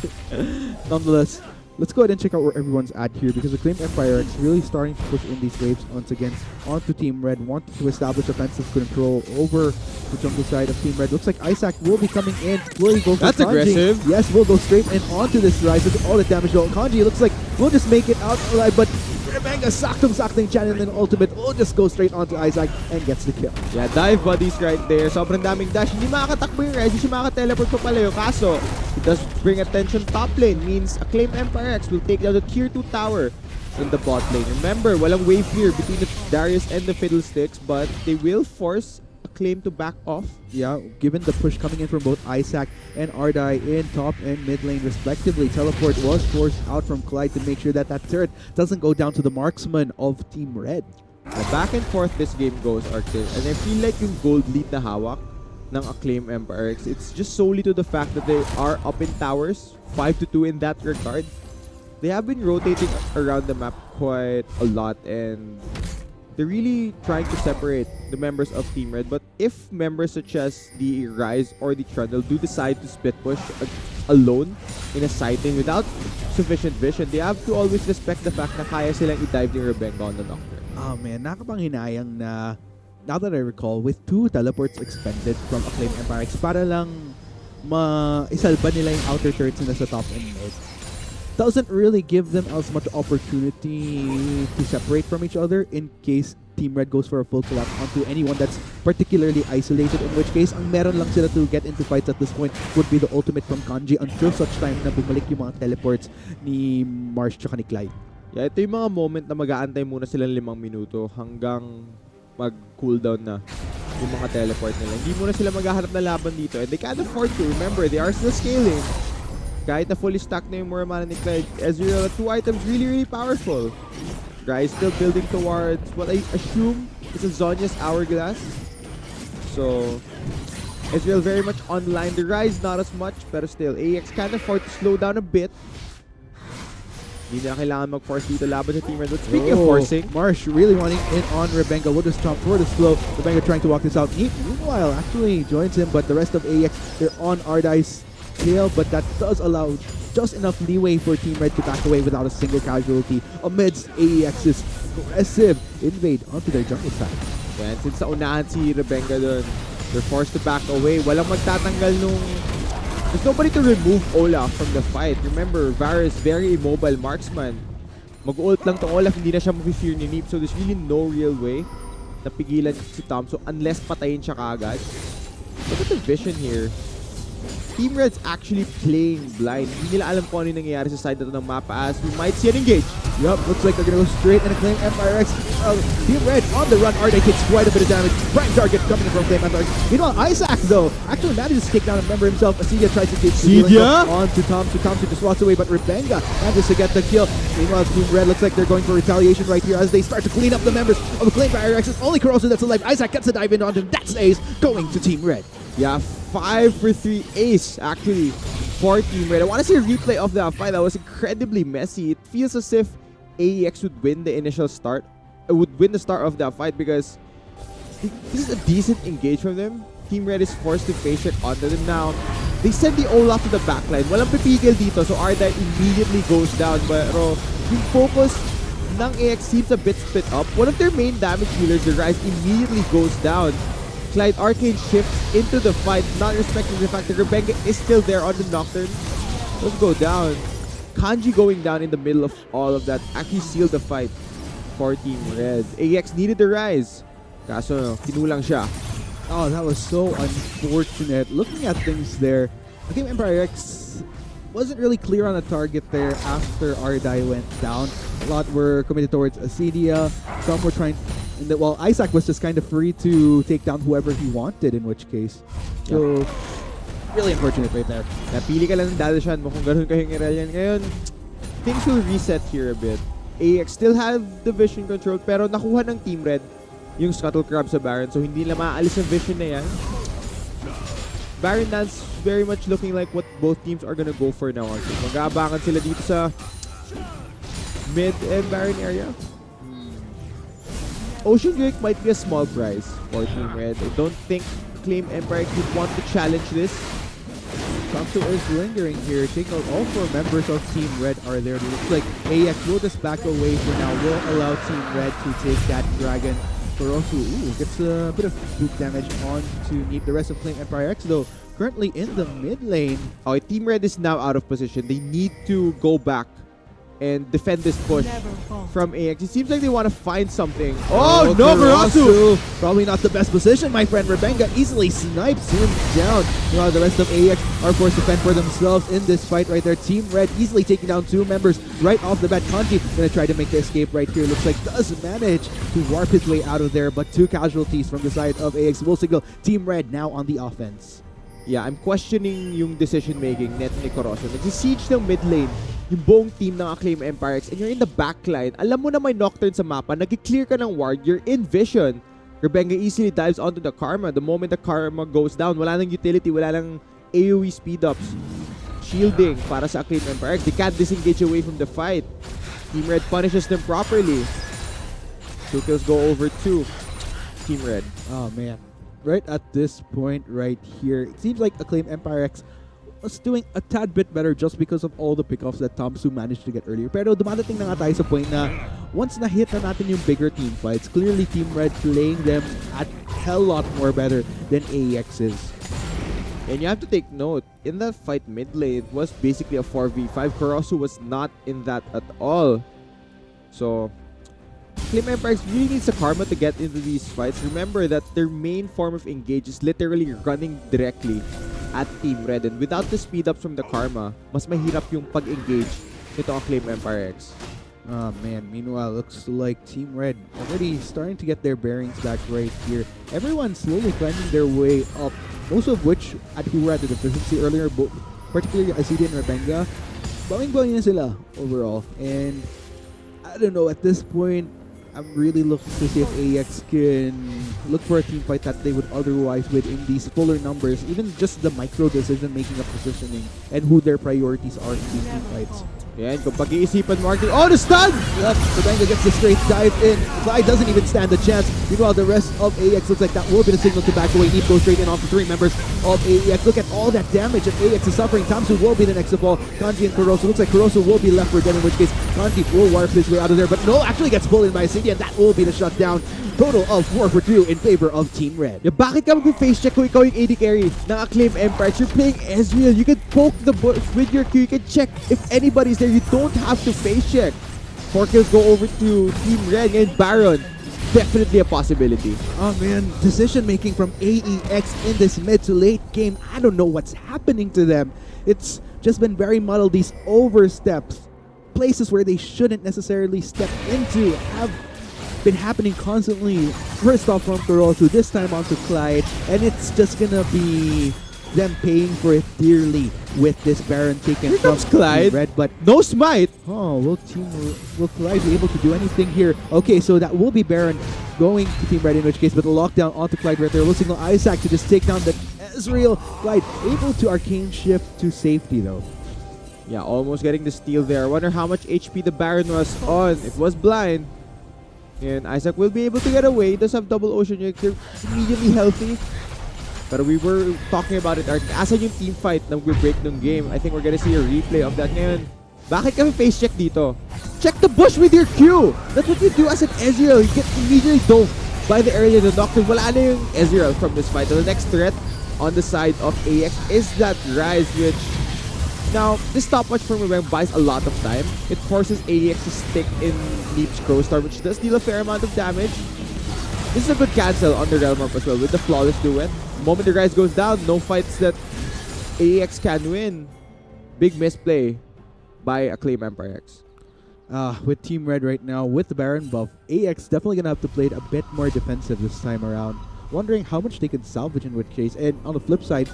nonetheless, let's go ahead and check out where everyone's at here because the Acclaim Empire is really starting to push in these waves once again onto Team Red, wanting to establish offensive control over the jungle side of Team Red. Looks like Isaac will be coming in. Will he go for That's Kanji? aggressive. Yes, we'll go straight in onto this rise with all the damage. Though Kanji looks like we'll just make it out alive, but Rebenga saktong channel and then ultimate will just go straight onto Isaac and gets the kill. Yeah, dive buddies right there. Sobrang daming dash. Hindi makakatakbo yung Rise. Hindi siya makaka-teleport pa pala yun. Kaso, it does bring attention top lane. Means Acclaim Empire X will take down the tier 2 tower in the bot lane. Remember, walang wave clear between the Darius and the Fiddlesticks, but they will force Acclaim to back off. Yeah, given the push coming in from both Isaac and Ardai in top and mid lane respectively. Teleport was forced out from Clyde to make sure that that turret doesn't go down to the marksman of Team Red. The back and forth this game goes, Arctic, and I feel like yung gold lead na hawak ng Acclaim Empire X, it's just solely to the fact that they are up in towers, 5-2 in that regard. They have been rotating around the map quite a lot and they're really trying to separate the members of Team Red. But if members such as the Rise or the Trundle do decide to split push alone in a sighting without sufficient vision, they have to always respect the fact na kaya silang i-dive ni Rebenga on the Nocturne. Oh man, nakapanghinayang na, now that I recall, with 2 teleports expended from Acclaim Empire X para lang isalba nila yung outer turrets na sa top and mid, doesn't really give them as much opportunity to separate from each other in case Team Red goes for a full collapse onto anyone that's particularly isolated, in which case, ang meron lang sila to get into fights at this point would be the ultimate from Kanji until such time na bumalik yung mga teleports ni Marsh tsaka ni Clyde. Yeah, ito yung mga moment na mag-aantay muna silang 5 minuto hanggang mag-cooldown na yung mga teleport nila. Hindi muna sila maghaharap na laban dito and they can't afford to. Remember, they are still scaling. Kahit na fully stacked na yung Muramana ni Clyde, Ezreal, 2 items really powerful. Rise still building towards what I assume is a Zhonya's Hourglass. So, Ezreal very much online. The Rise not as much, pero still, AEX can't afford to slow down a bit. Hindi na kailangan mag-force dito laban sa Team Red. But speaking of forcing, Marsh really wanting in on Rebenga. We'll just jump for the slow. Rebenga trying to walk this out. He, meanwhile, actually joins him, but the rest of AEX, they're on Ardai's tail, but that does allow just enough leeway for Team Red to back away without a single casualty amidst AEX's aggressive invade onto their jungle side. yeah, and since naunahan si Rebenga dun, they're forced to back away. Walang magtatanggal nung... There's nobody to remove Olaf from the fight. Remember, Varus, very immobile marksman. Mag-ult lang to Olaf, hindi na siya mag-fear ni Neep. So there's really no real way na pigilan si Thompson unless patayin siya kaagad. Look at the vision here. Team Red's actually playing blind. Hindi nila alam kung ano yung nangyayari sa side na to ng map as we might see an engage. Yup, looks like they're gonna go straight and Acclaim Empire X. Team Red on the run. Ardai takes quite a bit of damage. Prime target coming in from Acclaim Empire X. Meanwhile, Isaac though actually manages to take down a member himself. Acedia tries to take on to Thompson. Thompson just walks away, but Rebenga manages to get the kill. Meanwhile, Team Red looks like they're going for retaliation right here as they start to clean up the members of Acclaim Empire X. It's only Corrosion that's alive. Isaac gets a dive in onto him. That's ace going to Team Red. Yeah, 5 for 3 ace actually for Team Red. I want to see a replay of that fight. That was incredibly messy. It feels as if AEX would win the initial start. Would win the start of that fight because this is a decent engage from them. Team Red is forced to face check onto them now. They send the Olaf to the backline. Walang pipigil dito, so Ardai immediately goes down. Pero yung focus ng AEX seems a bit split up. One of their main damage dealers, the Rise, immediately goes down. Clyde Arcane shifts into the fight, not respecting the fact that Rebenga is still there on the Nocturne. Let's go down. Kanji going down in the middle of all of that actually sealed the fight for Team Red. AEX needed the Rise. Kaso, kinulang siya. Oh, that was so unfortunate. Looking at things there, I think Empire X wasn't really clear on the target there after Ardai went down. A lot were committed towards Acedia. Some were trying... Well, Isaac was just kind of free to take down whoever he wanted, in which case. So, really unfortunate right there. Napili ka lang ng dadasyan mo kung ganun kahingiral yan. Ngayon, things will reset here a bit. AEX still have the vision control, pero nakuha ng Team Red yung Scuttle Crab sa Baron, so hindi na maaalis ang vision na yan. Baron Dance very much looking like what both teams are gonna go for now. Mag-aabangan sila dito sa mid and Baron area. Ocean Drake might be a small prize for Team Red. I don't think Claim Empire would want to challenge this. Kamsu is lingering here. Take out all 4 members of Team Red are there. It looks like AX will just back away for now. Will allow Team Red to take that dragon. Kurosu gets a bit of boot damage on to meet the rest of Claim Empire X, though currently in the mid lane. Okay, Team Red is now out of position. They need to go back and defend this push from AX. It seems like they want to find something. Oh, no, Kurosu! Probably not the best position, my friend. Rebenga easily snipes him down. While the rest of AX are forced to fend for themselves in this fight right there. Team Red easily taking down 2 members right off the bat. Kanji gonna try to make the escape right here. Looks like does manage to warp his way out of there, but 2 casualties from the side of AX will signal Team Red now on the offense. Yeah, I'm questioning yung decision-making net ni Kurosu. Nag-siege ng mid lane yung buong team ng Acclaim Empire X and you're in the backline. Alam mo na may Nocturne sa mapa, nag-clear ka ng ward, you're in vision. Rebenga easily dives onto the Karma. The moment the Karma goes down, wala nang utility, wala nang AoE speed-ups. Shielding para sa Acclaim Empire X. They can't disengage away from the fight. Team Red punishes them properly. 2 kills go over to Team Red. Oh, man. Right at this point right here, it seems like Acclaim Empire X was doing a tad bit better just because of all the pickoffs that Tamsu managed to get earlier. Pero dumadating na nga tayo sa point na once na-hit na natin yung bigger team fights, clearly Team Red playing them a hell lot more better than AEX is. And you have to take note, in that fight mid lane, it was basically a 4v5. Kurosu was not in that at all. So, Claim Empire really needs a Karma to get into these fights. Remember that their main form of engage is literally running directly at Team Red. And without the speed ups from the Karma, mas mahirap yung pag-engage nito ang Claim Empire X. Oh man, meanwhile, looks like Team Red already starting to get their bearings back right here. Everyone's slowly climbing their way up, most of which who were at the deficiency earlier, particularly Acedia and Rebenga. Bawing-bawing na sila overall. And I don't know, at this point, I'm really looking to see if AEX can look for a team fight that they would otherwise win in these fuller numbers, even just the micro decision making of positioning and who their priorities are in these team fights. Yan, kung pag-iisipan mo, oh, the stun! Yep, Rebenga gets the straight dive in. Clyde doesn't even stand a chance. Meanwhile, the rest of AEX looks like that will be the signal to back away. Neep goes straight in off the 3 members of AEX. Look at all that damage that AEX is suffering. Tamsu will be the next to fall. Kanji and Kurosu. Looks like Kurosu will be left for dead, in which case Kanji will warp his way out of there. But no, actually gets pulled in by City, and that will be the shutdown. Total of 4 for 2 in favor of Team Red. Yeah, bakit ka mag-face check kung ikaw yung AD carry ng Acclaim Empire? You're playing Ezreal. You can poke the bush with your Q. You can check if anybody's there. You don't have to face check. 4 kills go over to Team Red and Baron. Definitely a possibility. Oh man, decision making from AEX in this mid to late game. I don't know what's happening to them. It's just been very muddled. These oversteps, places where they shouldn't necessarily step into, have been happening constantly. First off from Kurosu, this time onto Clyde, and it's just gonna be them paying for it dearly with this Baron taken Here from comes Clyde. Red. But No smite. oh, will Clyde be able to do anything here? Okay, so that will be Baron going to Team Red in which case, but the lockdown onto Clyde right there will signal Isaac to just take down the Ezreal. Clyde able to arcane shift to safety though. Yeah, almost getting the steal there. I wonder how much HP the Baron was on. It was blind. And Isaac will be able to get away. He does have double Ocean Drake. They're immediately healthy. But we were talking about it. Asan yung team fight na mag-break ng game? I think we're gonna see a replay of that ngayon. Bakit kami face check dito? check the bush with your Q. That's what you do as an Ezreal. You get immediately dove by the early the Nocturne. Wala na yung Ezreal from this fight. So the next threat on the side of AEX is that Rise, which now this stopwatch from Rebeng buys a lot of time. It forces AEX to stick in Leap's Crow Star, which does deal a fair amount of damage. This is a good cancel on the Realm Orb as well with the flawless duet. The moment the Rise goes down, no fights that AEX can win. Big misplay by Acclaim Empire X. With Team Red right now, with the Baron buff, AX definitely gonna have to play it a bit more defensive this time around. Wondering how much they could salvage in which case. And on the flip side,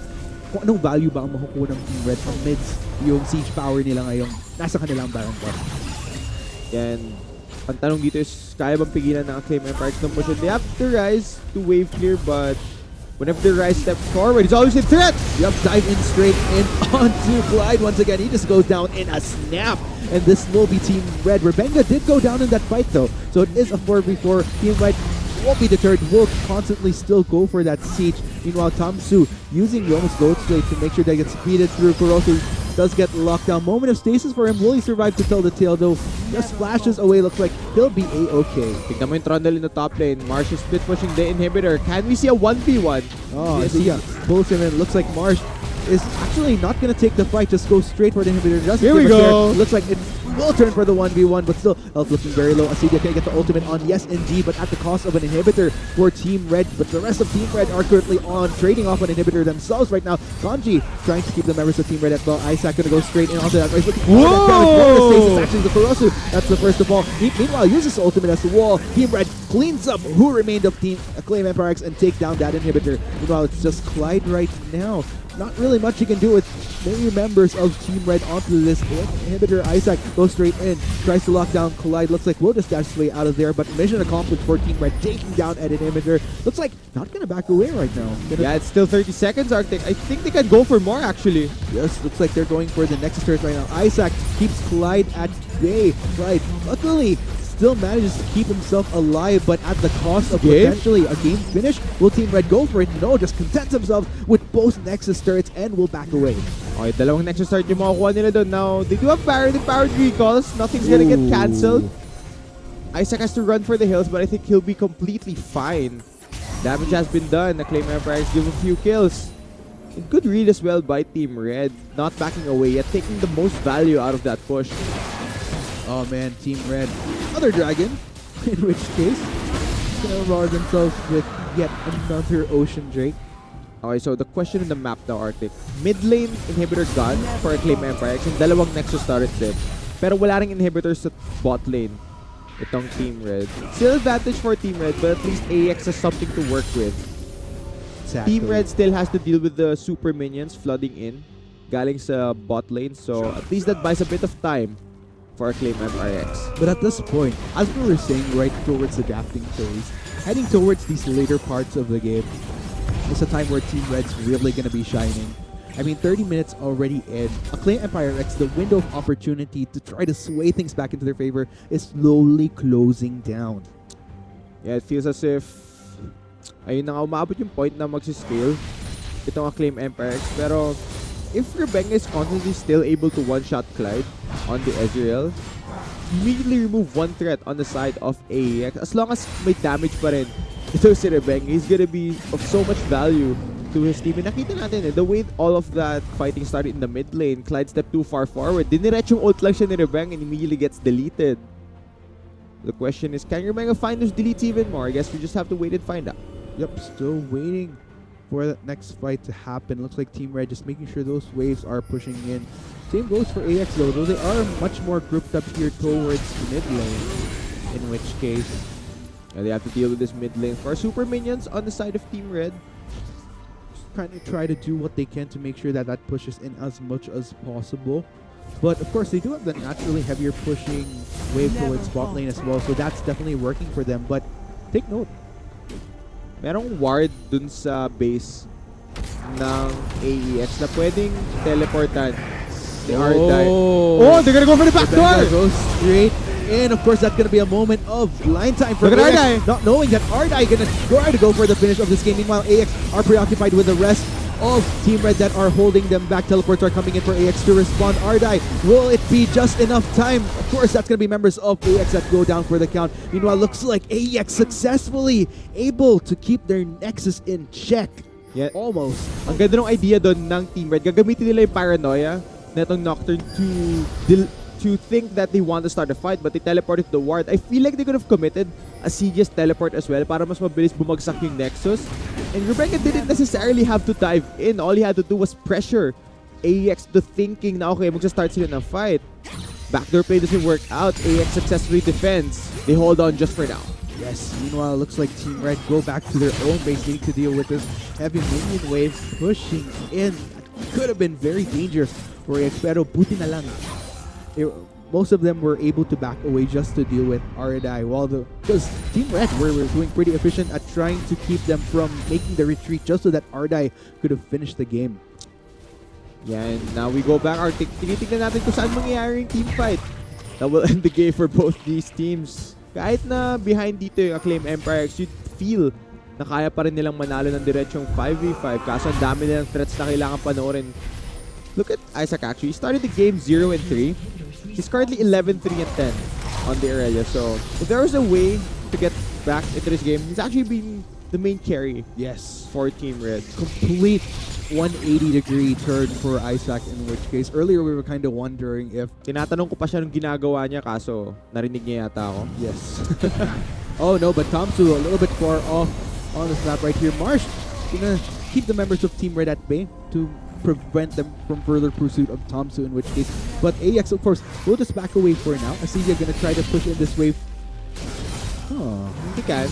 kung anong value ba ang makukuha ng Team Red amidst yung siege power nila ngayong nasa kanilang Baron buff. And ang tanong dito is, kaya bang pigilan ng Acclaim Empire X ng push? They have to Rise to wave clear, but whenever the Rise steps forward, it's always a threat! Yup, dive in straight in onto Clyde once again. He just goes down in a snap. And this will be Team Red. Rebenga did go down in that fight though. So it is a 4v4. Team Red won't be deterred. Will constantly still go for that siege. Meanwhile, Tamsu using the almost gold slate to make sure that gets speeded through. Kurosu does get locked down. Moment of stasis for him. Will he survive to tell the tale though? Just flashes away. Looks like he'll be a-okay. Tignan mo yung Trundle in the top lane. Marsh is split pushing the inhibitor. Can we see a 1v1? Oh, yeah. Pulls him in. Looks like Marsh is actually not going to take the fight. Just go straight for the inhibitor. Here we go. Looks like it will turn for the 1v1, but still health looking very low. Acedia can get the ultimate on, yes indeed, but at the cost of an inhibitor for Team Red. But the rest of Team Red are currently on, trading off an inhibitor themselves right now. Kanji trying to keep the members of Team Red at well. Isaac going to go straight in onto that. He's looking for that damage. It's actually the Kurosu. That's the first of all. Meanwhile, uses ultimate as the wall. Team Red cleans up who remained of Team Acclaim Empire X and take down that inhibitor. Meanwhile, it's just Clyde right now. Not really much you can do with many members of Team Red onto this inhibitor. Isaac goes straight in, tries to lock down Collide. Looks like we'll just dash his way out of there, but mission accomplished for Team Red, taking down an inhibitor. Looks like not gonna back away right now. Yeah, it's still 30 seconds, Arctic. I think they can go for more actually. Yes, looks like they're going for the Nexus turret right now. Isaac keeps Collide at bay. Clyde, luckily, still manages to keep himself alive, but at the cost of potentially a game finish. Will Team Red go for it? No, just contents himself with both Nexus turrets and will back away. Okay, dalawang Nexus turret yung makukuha nila doon. Now, they do have powered recalls. Nothing's gonna get cancelled. Isaac has to run for the hills, but I think he'll be completely fine. Damage has been done. Acclaim Empire give a few kills. And good read as well by Team Red. Not backing away yet, taking the most value out of that push. Oh man, Team Red. Other dragon, in which case, gonna reward themselves with yet another Ocean Drake. Okay, so the question in the map now, Arctic. Mid lane inhibitor gun for Acclaim Empire X and dalawang Nexus turrets din. Pero wala ring inhibitors sa bot lane. Itong Team Red. Still advantage for Team Red, but at least AEX has something to work with. Exactly. Team Red still has to deal with the super minions flooding in. Galing sa bot lane, so at least that buys a bit of time for Acclaim Empire X. But at this point, as we were saying, right towards the drafting phase, heading towards these later parts of the game, it's a time where Team Red's really gonna be shining. I mean, 30 minutes already in. Acclaim Empire X, the window of opportunity to try to sway things back into their favor is slowly closing down. Yeah, it feels as if ayun na nga, umabot yung point na magsiscale itong Acclaim Empire X. Pero if Rebenga is constantly still able to one-shot Clyde on the Ezreal, immediately remove one threat on the side of AEX. As long as may damage pa rin ito si Rebenga, he's gonna be of so much value to his team. And nakita natin the way all of that fighting started in the mid lane, Clyde stepped too far forward. Diniretso yung ult lang siya ni Rebenga and immediately gets deleted. The question is, can Rebenga find those deletes even more? I guess we just have to wait and find out. Yep, still waiting for that next fight to happen. Looks like Team Red just making sure those waves are pushing in. Same goes for AX though they are much more grouped up here towards mid lane. In which case, they have to deal with this mid lane for super minions on the side of Team Red. Just kind of try to do what they can to make sure that that pushes in as much as possible. But of course, they do have the naturally heavier pushing wave towards bot lane as well, so that's definitely working for them. But take note, merong ward dun sa base ng AEX na pwedeng teleportan. They are dying. Oh, they're gonna go for the back door! Goes straight in. Of course, that's gonna be a moment of line time for Look at AX, not knowing that Ardai gonna try to go for the finish of this game. Meanwhile, AX are preoccupied with the rest of Team Red that are holding them back. Teleports are coming in for AX to respond. Ardai, will it be just enough time? Of course, that's going to be members of AX that go down for the count. Meanwhile, looks like AEX successfully able to keep their Nexus in check. Yeah. Almost. Ang ganda ng idea doon ng Team Red. Gagamitin nila yung paranoia na itong Nocturne to think that they want to start a fight, but they teleported the ward. I feel like they could have committed a Siegis teleport as well para mas mabilis bumagsak yung Nexus. And Rebecca didn't necessarily have to dive in. All he had to do was pressure AEX to thinking na okay, magsa-start sila ng fight. Backdoor play doesn't work out. AEX successfully defends. They hold on just for now. Yes, meanwhile, it looks like Team Red go back to their own base, need to deal with this heavy minion wave pushing in. That could have been very dangerous for AX, pero buti na lang. Most of them were able to back away just to deal with Ardai, because Team Red were doing pretty efficient at trying to keep them from making the retreat just so that Ardai could have finished the game. Yeah, and now we go back. Tinitignan natin kung saan mangyayari yung team fight. That will end the game for both these teams. Kahit na behind dito yung Acclaim Empires, you'd feel na kaya pa rin nilang manalo ng diretsong 5v5. Kaso ang dami nilang threats na kailangan panoorin. Look at Isaac actually. He started the game 0-3. He's currently 11-3 and 10 on the Aurelia. So if there was a way to get back into this game, he's actually been the main carry. Yes. For Team Red. Complete 180-degree turn for Isaac, in which case earlier we were kind of wondering if... Tinatanong ko pa siya nung ginagawa niya kaso narinig niya yata ako. Yes. Oh no, but Tomsu a little bit far off on the snap right here. Marsh gonna keep the members of Team Red at bay to prevent them from further pursuit of Tomsu, in which case. But AEX, of course, will just back away for now. Asidia gonna try to push in this wave. Oh, He can.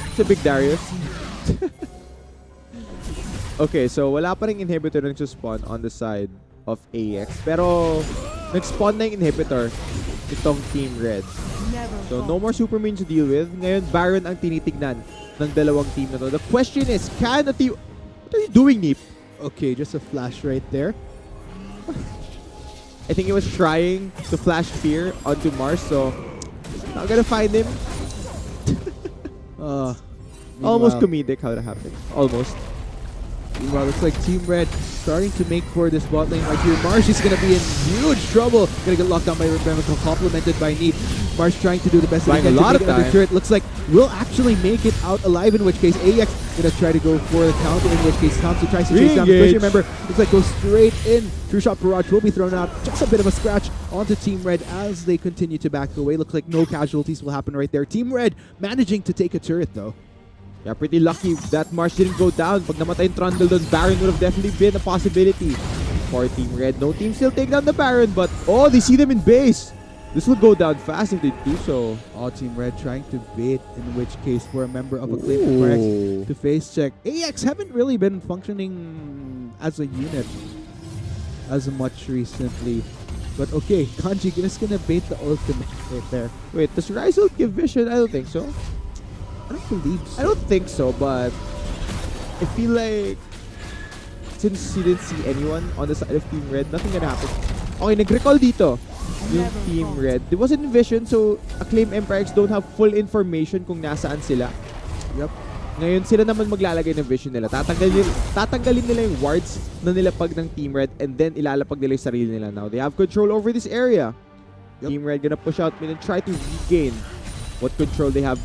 It's a big Darius. Okay, so wala pa ring inhibitor na nagsuspawn on the side of AEX. Pero nag-spawn na yung inhibitor itong Team Red. So no more super main to deal with. Ngayon, Baron ang tinitignan ng dalawang team na to. The question is, what are you doing, Neep? okay, just a flash right there. I think he was trying to flash fear onto Mars, so not gonna find him. Almost comedic how that happened. Almost. Meanwhile, looks like Team Red starting to make for this bot lane right here. Marsh is going to be in huge trouble. Going to get locked down by Rebecca, complemented by Neat. Marsh trying to do the best that he can to make it under turret. Looks like we'll actually make it out alive, in which case AEX going to try to go for the counter, in which case Thompson tries to chase down the push. Remember, looks like goes straight in. True Shot Barrage will be thrown out. Just a bit of a scratch onto Team Red as they continue to back away. Looks like no casualties will happen right there. Team Red managing to take a turret though. Yeah, pretty lucky that Marsh didn't go down. Pag namatay yung Trundle doon, Baron would have definitely been a possibility for Team Red. No team still take down the Baron, but oh, they see them in base. This will go down fast if they do so. All Team Red trying to bait, in which case for a member of Acclaim Empires to face check. AEX haven't really been functioning as a unit as much recently. But okay, Kanji is gonna bait the ultimate right there. Wait, does Ryzel give vision? I don't think so. I don't believe so. I don't think so, but I feel like since he didn't see anyone on the side of Team Red, nothing gonna happen. Okay, nag-recall dito yung Team Red. It wasn't vision, so Acclaim Empires don't have full information kung nasaan sila. Yep. Ngayon, sila naman maglalagay ng vision nila. Tatanggalin nila yung wards na nilapag ng Team Red, and then ilalapag nila yung sarili nila. Now, they have control over this area. Yep. Team Red gonna push out mid and try to regain what control they had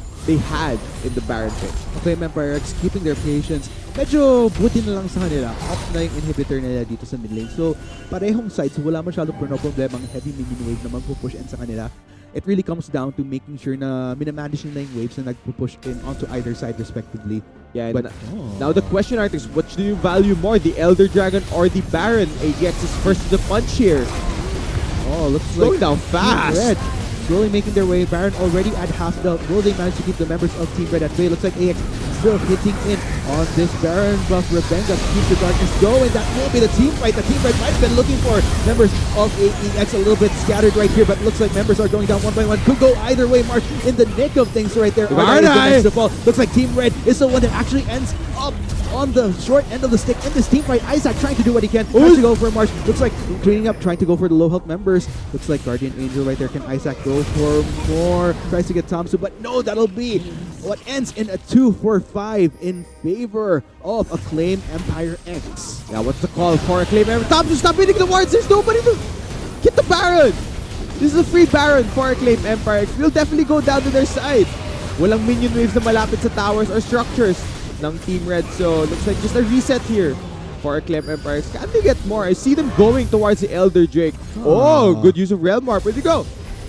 in the Baron pit. Acclaim Empires keeping their patience. Medyo buti na lang sa kanila. Off na yung inhibitor nila dito sa mid lane. So, parehong sides. Wala masyadong problema ang heavy minion wave na magpupush in sa kanila. It really comes down to making sure na minamanage nila yung waves na nagpupush in onto either side respectively. Yeah, but now the question, Arctic, which do you value more, the Elder Dragon or the Baron? AEX is first to the punch here. Oh, looks going like down fast. Red slowly making their way. Baron already at half health. Will they manage to keep the members of Team Red at bay? Looks like AEX still hitting in on this Baron buff. Rebenga keeps the darkness going. That will be the team fight. The Team Red might have been looking for. Members of AEX a little bit scattered right here, but looks like members are going down one by one. Could go either way. March in the nick of things right there. Looks like Team Red is the one that actually ends up on the short end of the stick in this team fight. Isaac trying to do what he can. Tries to go for March. Looks like cleaning up, trying to go for the low health members. Looks like Guardian Angel right there. Can Isaac go for more? Tries to get Thompson, but no, that'll be what ends in a 2-4-5 in favor of Acclaim Empire X. Yeah, what's the call for Acclaim Empire? Stop hitting the wards. There's nobody to hit the Baron. This is a free Baron for Acclaim Empire X. We'll definitely go down to their side. Walang minion waves na malapit sa towers or structures ng Team Red. So, looks like just a reset here for Acclaim Empire X. Can they get more? I see them going towards the Elder Drake. Oh, good use of Realm Warp. Where'd they go?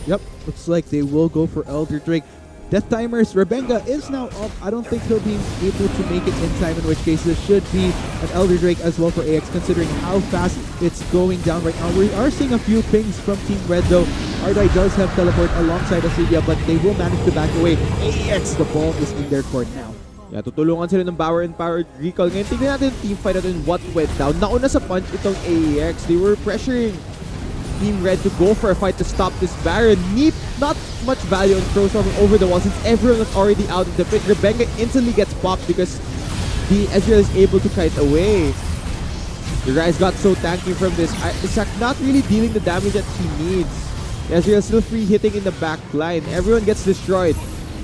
Yep, looks like they will go for Elder Drake. Death Timers, Rebenga is now up. I don't think he'll be able to make it in time, in which case this should be an Elder Drake as well for AX, considering how fast it's going down right now. We are seeing a few pings from Team Red though. Ardai does have teleport alongside Asidia, but they will manage to back away. AEX, the ball is in their court now. Yeah, tutulungan sila ng Power and Power Recall. Ngayon, tignan natin yung team fight natin what went down. Nauna sa punch itong AEX. They were pressuring Team Red to go for a fight to stop this Baron. Not much value on throw storming over the wall since everyone was already out of the pit. Rebenga instantly gets popped because the Ezreal is able to kite away. The Rise got so tanky from this. Isaac not really dealing the damage that he needs. Ezreal still free hitting in the back line. Everyone gets destroyed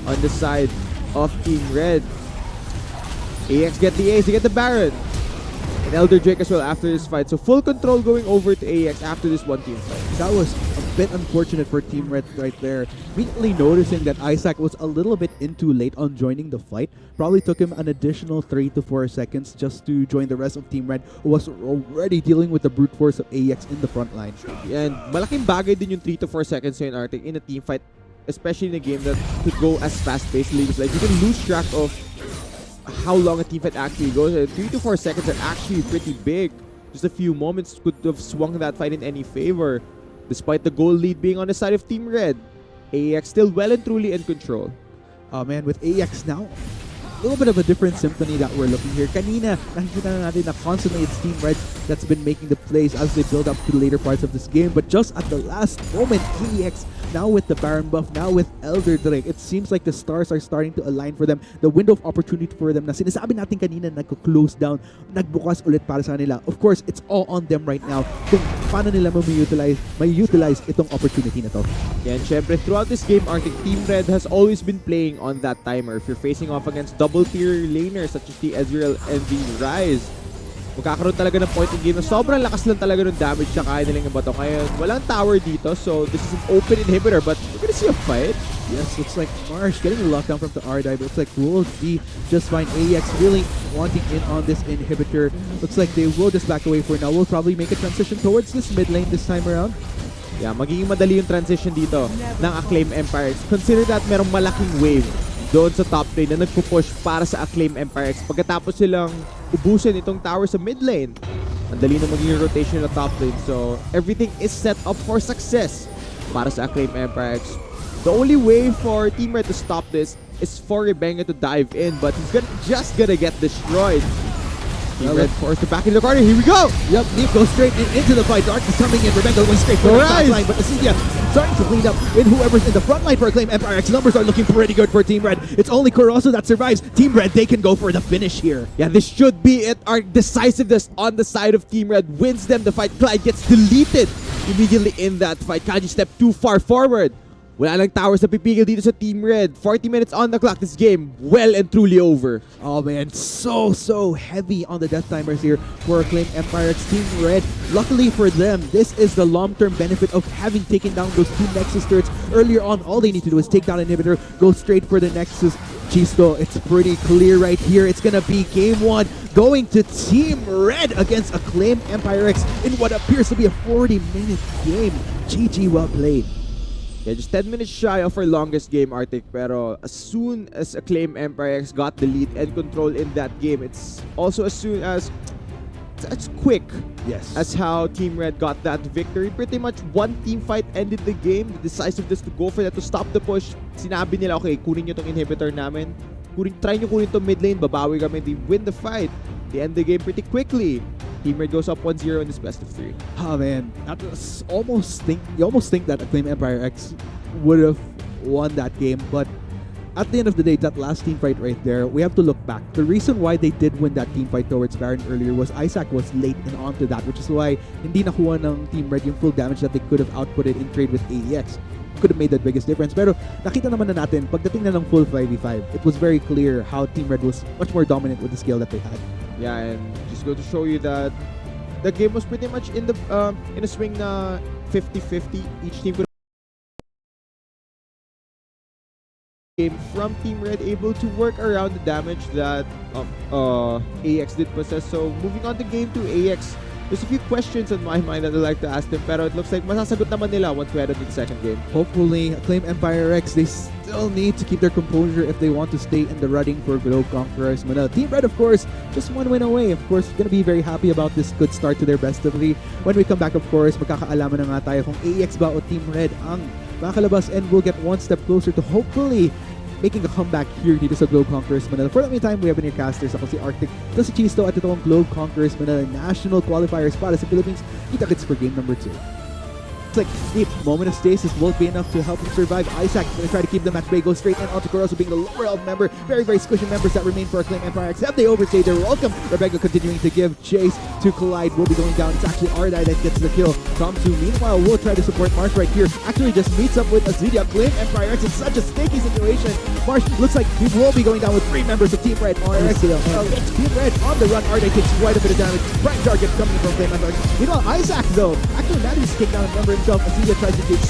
on the side of Team Red. AX get the ace, they get the Baron. And Elder Drake as well after this fight. So full control going over to AX after this one team fight. That was a bit unfortunate for Team Red right there. Immediately noticing that Isaac was a little bit in too late on joining the fight. Probably took him an additional 3 to 4 seconds just to join the rest of Team Red, who was already dealing with the brute force of AX in the front line. And malaking bagay din yung 3 to 4 seconds in Arctic in a team fight, especially in a game that could go as fast-paced. Like you can lose track of how long a team fight actually goes. 3 to 4 seconds are actually pretty big. Just a few moments could have swung that fight in any favor. Despite the goal lead being on the side of Team Red, AEX still well and truly in control. Oh man, with AX now, a little bit of a different symphony that we're looking here. Kanina, nakikita na natin na constantly it's Team Red that's been making the plays as they build up to the later parts of this game. But just at the last moment, AEX, now with the Baron buff, now with Elder Drake, it seems like the stars are starting to align for them. The window of opportunity for them na sinasabi natin kanina nagko-close down, nagbukas ulit para sa nila. Of course, it's all on them right now kung paano nila may-utilize itong opportunity na to. Yeah, and syempre, throughout this game, Arctic, Team Red has always been playing on that timer. If you're facing off against double-tier laners such as the Ezreal and the Rise, magkakaroon talaga ng point in game na sobrang lakas lang talaga ng damage na kaya nilang yung bato. Ngayon, walang tower dito, so this is an open inhibitor, but we're gonna see a fight. Yes, looks like Marsh getting the lockdown from the Ardai, but looks like we'll be just fine. AEX really wanting in on this inhibitor. Looks like they will just back away for now. We'll probably make a transition towards this mid lane this time around. Yeah, magiging madali yung transition dito ng Acclaim Empire. Consider that merong malaking wave doon sa top lane na nagpo-push para sa Acclaim Empire X. Pagkatapos silang ubusin itong tower sa mid lane, ang dali na magiging rotation na top lane. So, everything is set up for success para sa Acclaim Empire X. The only way for Team Red to stop this is for Rebenga to dive in, but he's just gonna get destroyed. Team Red forced to back in the corner. Here we go! Yep, Neef goes straight into the fight. Dark is coming in. Rebenga going straight for the top line, but Asidia starting to clean up in whoever's in the front line for Acclaim Empire X. Numbers are looking pretty good for Team Red. It's only Corozo that survives. Team Red, they can go for the finish here. Yeah, this should be it. Our decisiveness on the side of Team Red wins them the fight. Clyde gets deleted immediately in that fight. Kanji stepped too far forward. Wala lang towers na pipigil dito sa Team Red. 40 minutes on the clock. This game well and truly over. Oh man, so heavy on the death timers here for Acclaim Empire X. Team Red. Luckily for them, this is the long-term benefit of having taken down those two Nexus turrets earlier on. All they need to do is take down Inhibitor, go straight for the Nexus. Chisto, it's pretty clear right here. It's gonna be game one going to Team Red against Acclaim Empire X in what appears to be a 40-minute game. GG, well played. Yeah, just 10 minutes shy of our longest game, Arctic. Pero as soon as Acclaim Empire X got the lead and control in that game, it's also as soon as it's quick. Yes. As how Team Red got that victory. Pretty much one team fight ended the game. The decisiveness to go for that, to stop the push. Sinabi nila, okay, kunin nyo tong inhibitor namin. Try nyo kunin tong mid lane, babawi kami. They win the fight. They end the game pretty quickly. Team Red goes up 1-0 in this best of 3. Oh man, that was you almost think that Acclaim Empire X would have won that game, but at the end of the day, that last team fight right there, we have to look back. The reason why they did win that team fight towards Baron earlier was Isaac was late and onto that, which is why hindi nakuha ng Team Red yung full damage that they could have outputted in trade with AEX. could have made the biggest difference. Pero nakita naman na natin, pagdating na ng full 5v5, it was very clear how Team Red was much more dominant with the skill that they had. Yeah, and just go to show you that the game was pretty much in a swing na 50-50. Each team could game from Team Red, able to work around the damage that AEX did possess. So moving on to game 2, AEX, there's a few questions on my mind that I'd like to ask them, pero it looks like masasagot naman nila once we head into the second game. Hopefully, Acclaim Empire X, they still need to keep their composure if they want to stay in the running for Globe Conquerors Manila. Team Red, of course, just one win away. Of course, gonna be very happy about this good start to their best of 3. When we come back, of course, magkakaalaman na nga tayo kung AEX ba o Team Red ang makalabas, and we'll get one step closer to hopefully making a comeback here dito sa Globe Conquerors Manila. For the meantime, we have in your casters. Ako si Arctic, ito si Chisto, at ito ang Globe Conquerors Manila National Qualifiers para sa Philippines. Kita-kits for game number 2. It's like the moment of stasis won't be enough to help him survive. Isaac going to try to keep the match bay, go straight in onto Caroso being the lower elf member. Very, very squishy members that remain for Acclaim Empire X. Have they overstayed their welcome? Rebecca continuing to give chase to Collide. Will be going down. It's actually Ardai that gets the kill. Tomsu, meanwhile, will try to support Marsh right here. Actually just meets up with Azidia. Acclaim Empire X in such a sticky situation. Marsh looks like he will be going down with 3 members of Team Red. RX, it's Team Red on the run. Ardai takes quite a bit of damage. Prime target coming from Acclaim Empire X. Meanwhile, Isaac, though, actually manages to take down a member himself. Azidia tries to take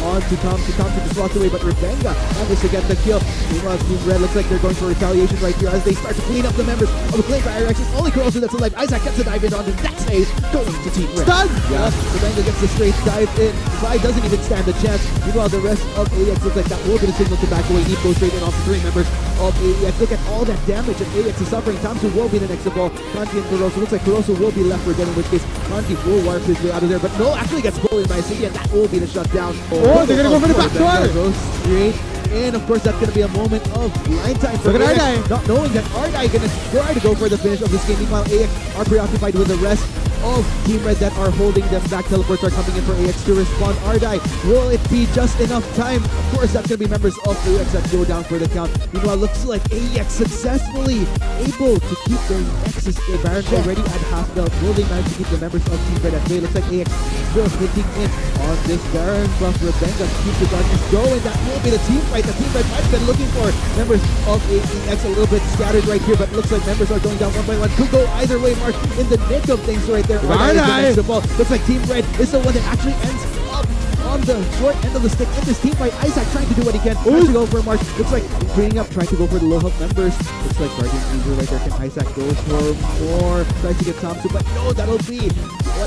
on to Tomsu. Tomsu just walks away, but Revenga manages to get the kill. Meanwhile, Team Red looks like they're going for retaliation right here as they start to clean up the members of Acclaim Empire X. It's only Caroso that's alive. Isaac gets a dive in on the next phase, going to Team Red. Stun! Yeah, Revenga gets the straight dive in. Vi doesn't even stand a chance. Meanwhile, the rest of AEX looks like that will be the signal to back away. Need goes straight in off the 3 members of AEX. Look at all that damage that AEX is suffering. Tomsu will be the next of all. Kanti and Caroso. Looks like Caroso will be left for dead, in which case Kanti will warp his way out of there. But no, actually gets bullied by City, and that will be the shutdown. Oh, they're gonna go for the back door! Goes straight in. Of course, that's gonna be a moment of blind time for Look at AEX, Ardai. not knowing that Ardai gonna try to go for the finish of this game. Meanwhile, AEX are preoccupied with the rest of Team Red that are holding them back. Teleports are coming in for AEX to respond. Ardai, will it be just enough time? Of course, that's gonna be members of AEX that go down for the count. Meanwhile, looks like AEX successfully able to keep their Nexus Baron already at half belt. Will they manage to keep the members of Team Red at bay? Looks like AEX still hitting in on this Baron buff. Revenga to keep the darkness going. That will be the team fight that Team Red might have been looking for. Members of AEX a little bit scattered right here, but looks like members are going down one by one. Could go either way. March in the nick of things right there. Ardai is the next of all. Looks like Team Red is the one that actually ends up on the short end of the stick in this team fight. Isaac trying to do what he can. Trying to go for March. Looks like cleaning up, trying to go for the low health members. Looks like Guardian Eagle right there. Can Isaac go for more? Tries to get Tomsu, but no, that'll be.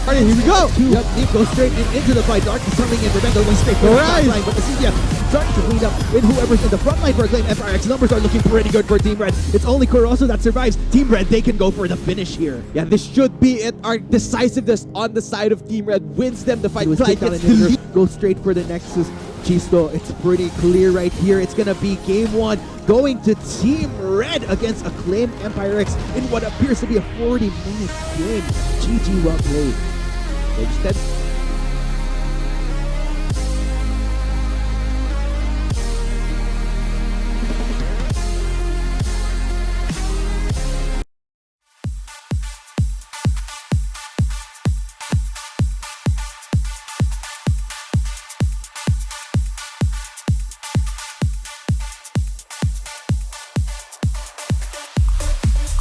Alright, here we go! Yep, Deep goes straight into the fight. Dark is coming in. Rebecca going straight for the top line, but Azidia starting to clean up with whoever's in the front line for Acclaim Empire X. Numbers are looking pretty good for Team Red. It's only Caroso that survives. Team Red, they can go for the finish here. Yeah, this should be it. Our decisiveness on the side of Team Red wins them the fight. He was Clyde taken gets down the in lead. Go straight for the Nexus. Chisto, it's pretty clear right here. It's gonna be game 1 going to Team Red against Acclaim Empire X in what appears to be a 40-minute game. GG, well played. They just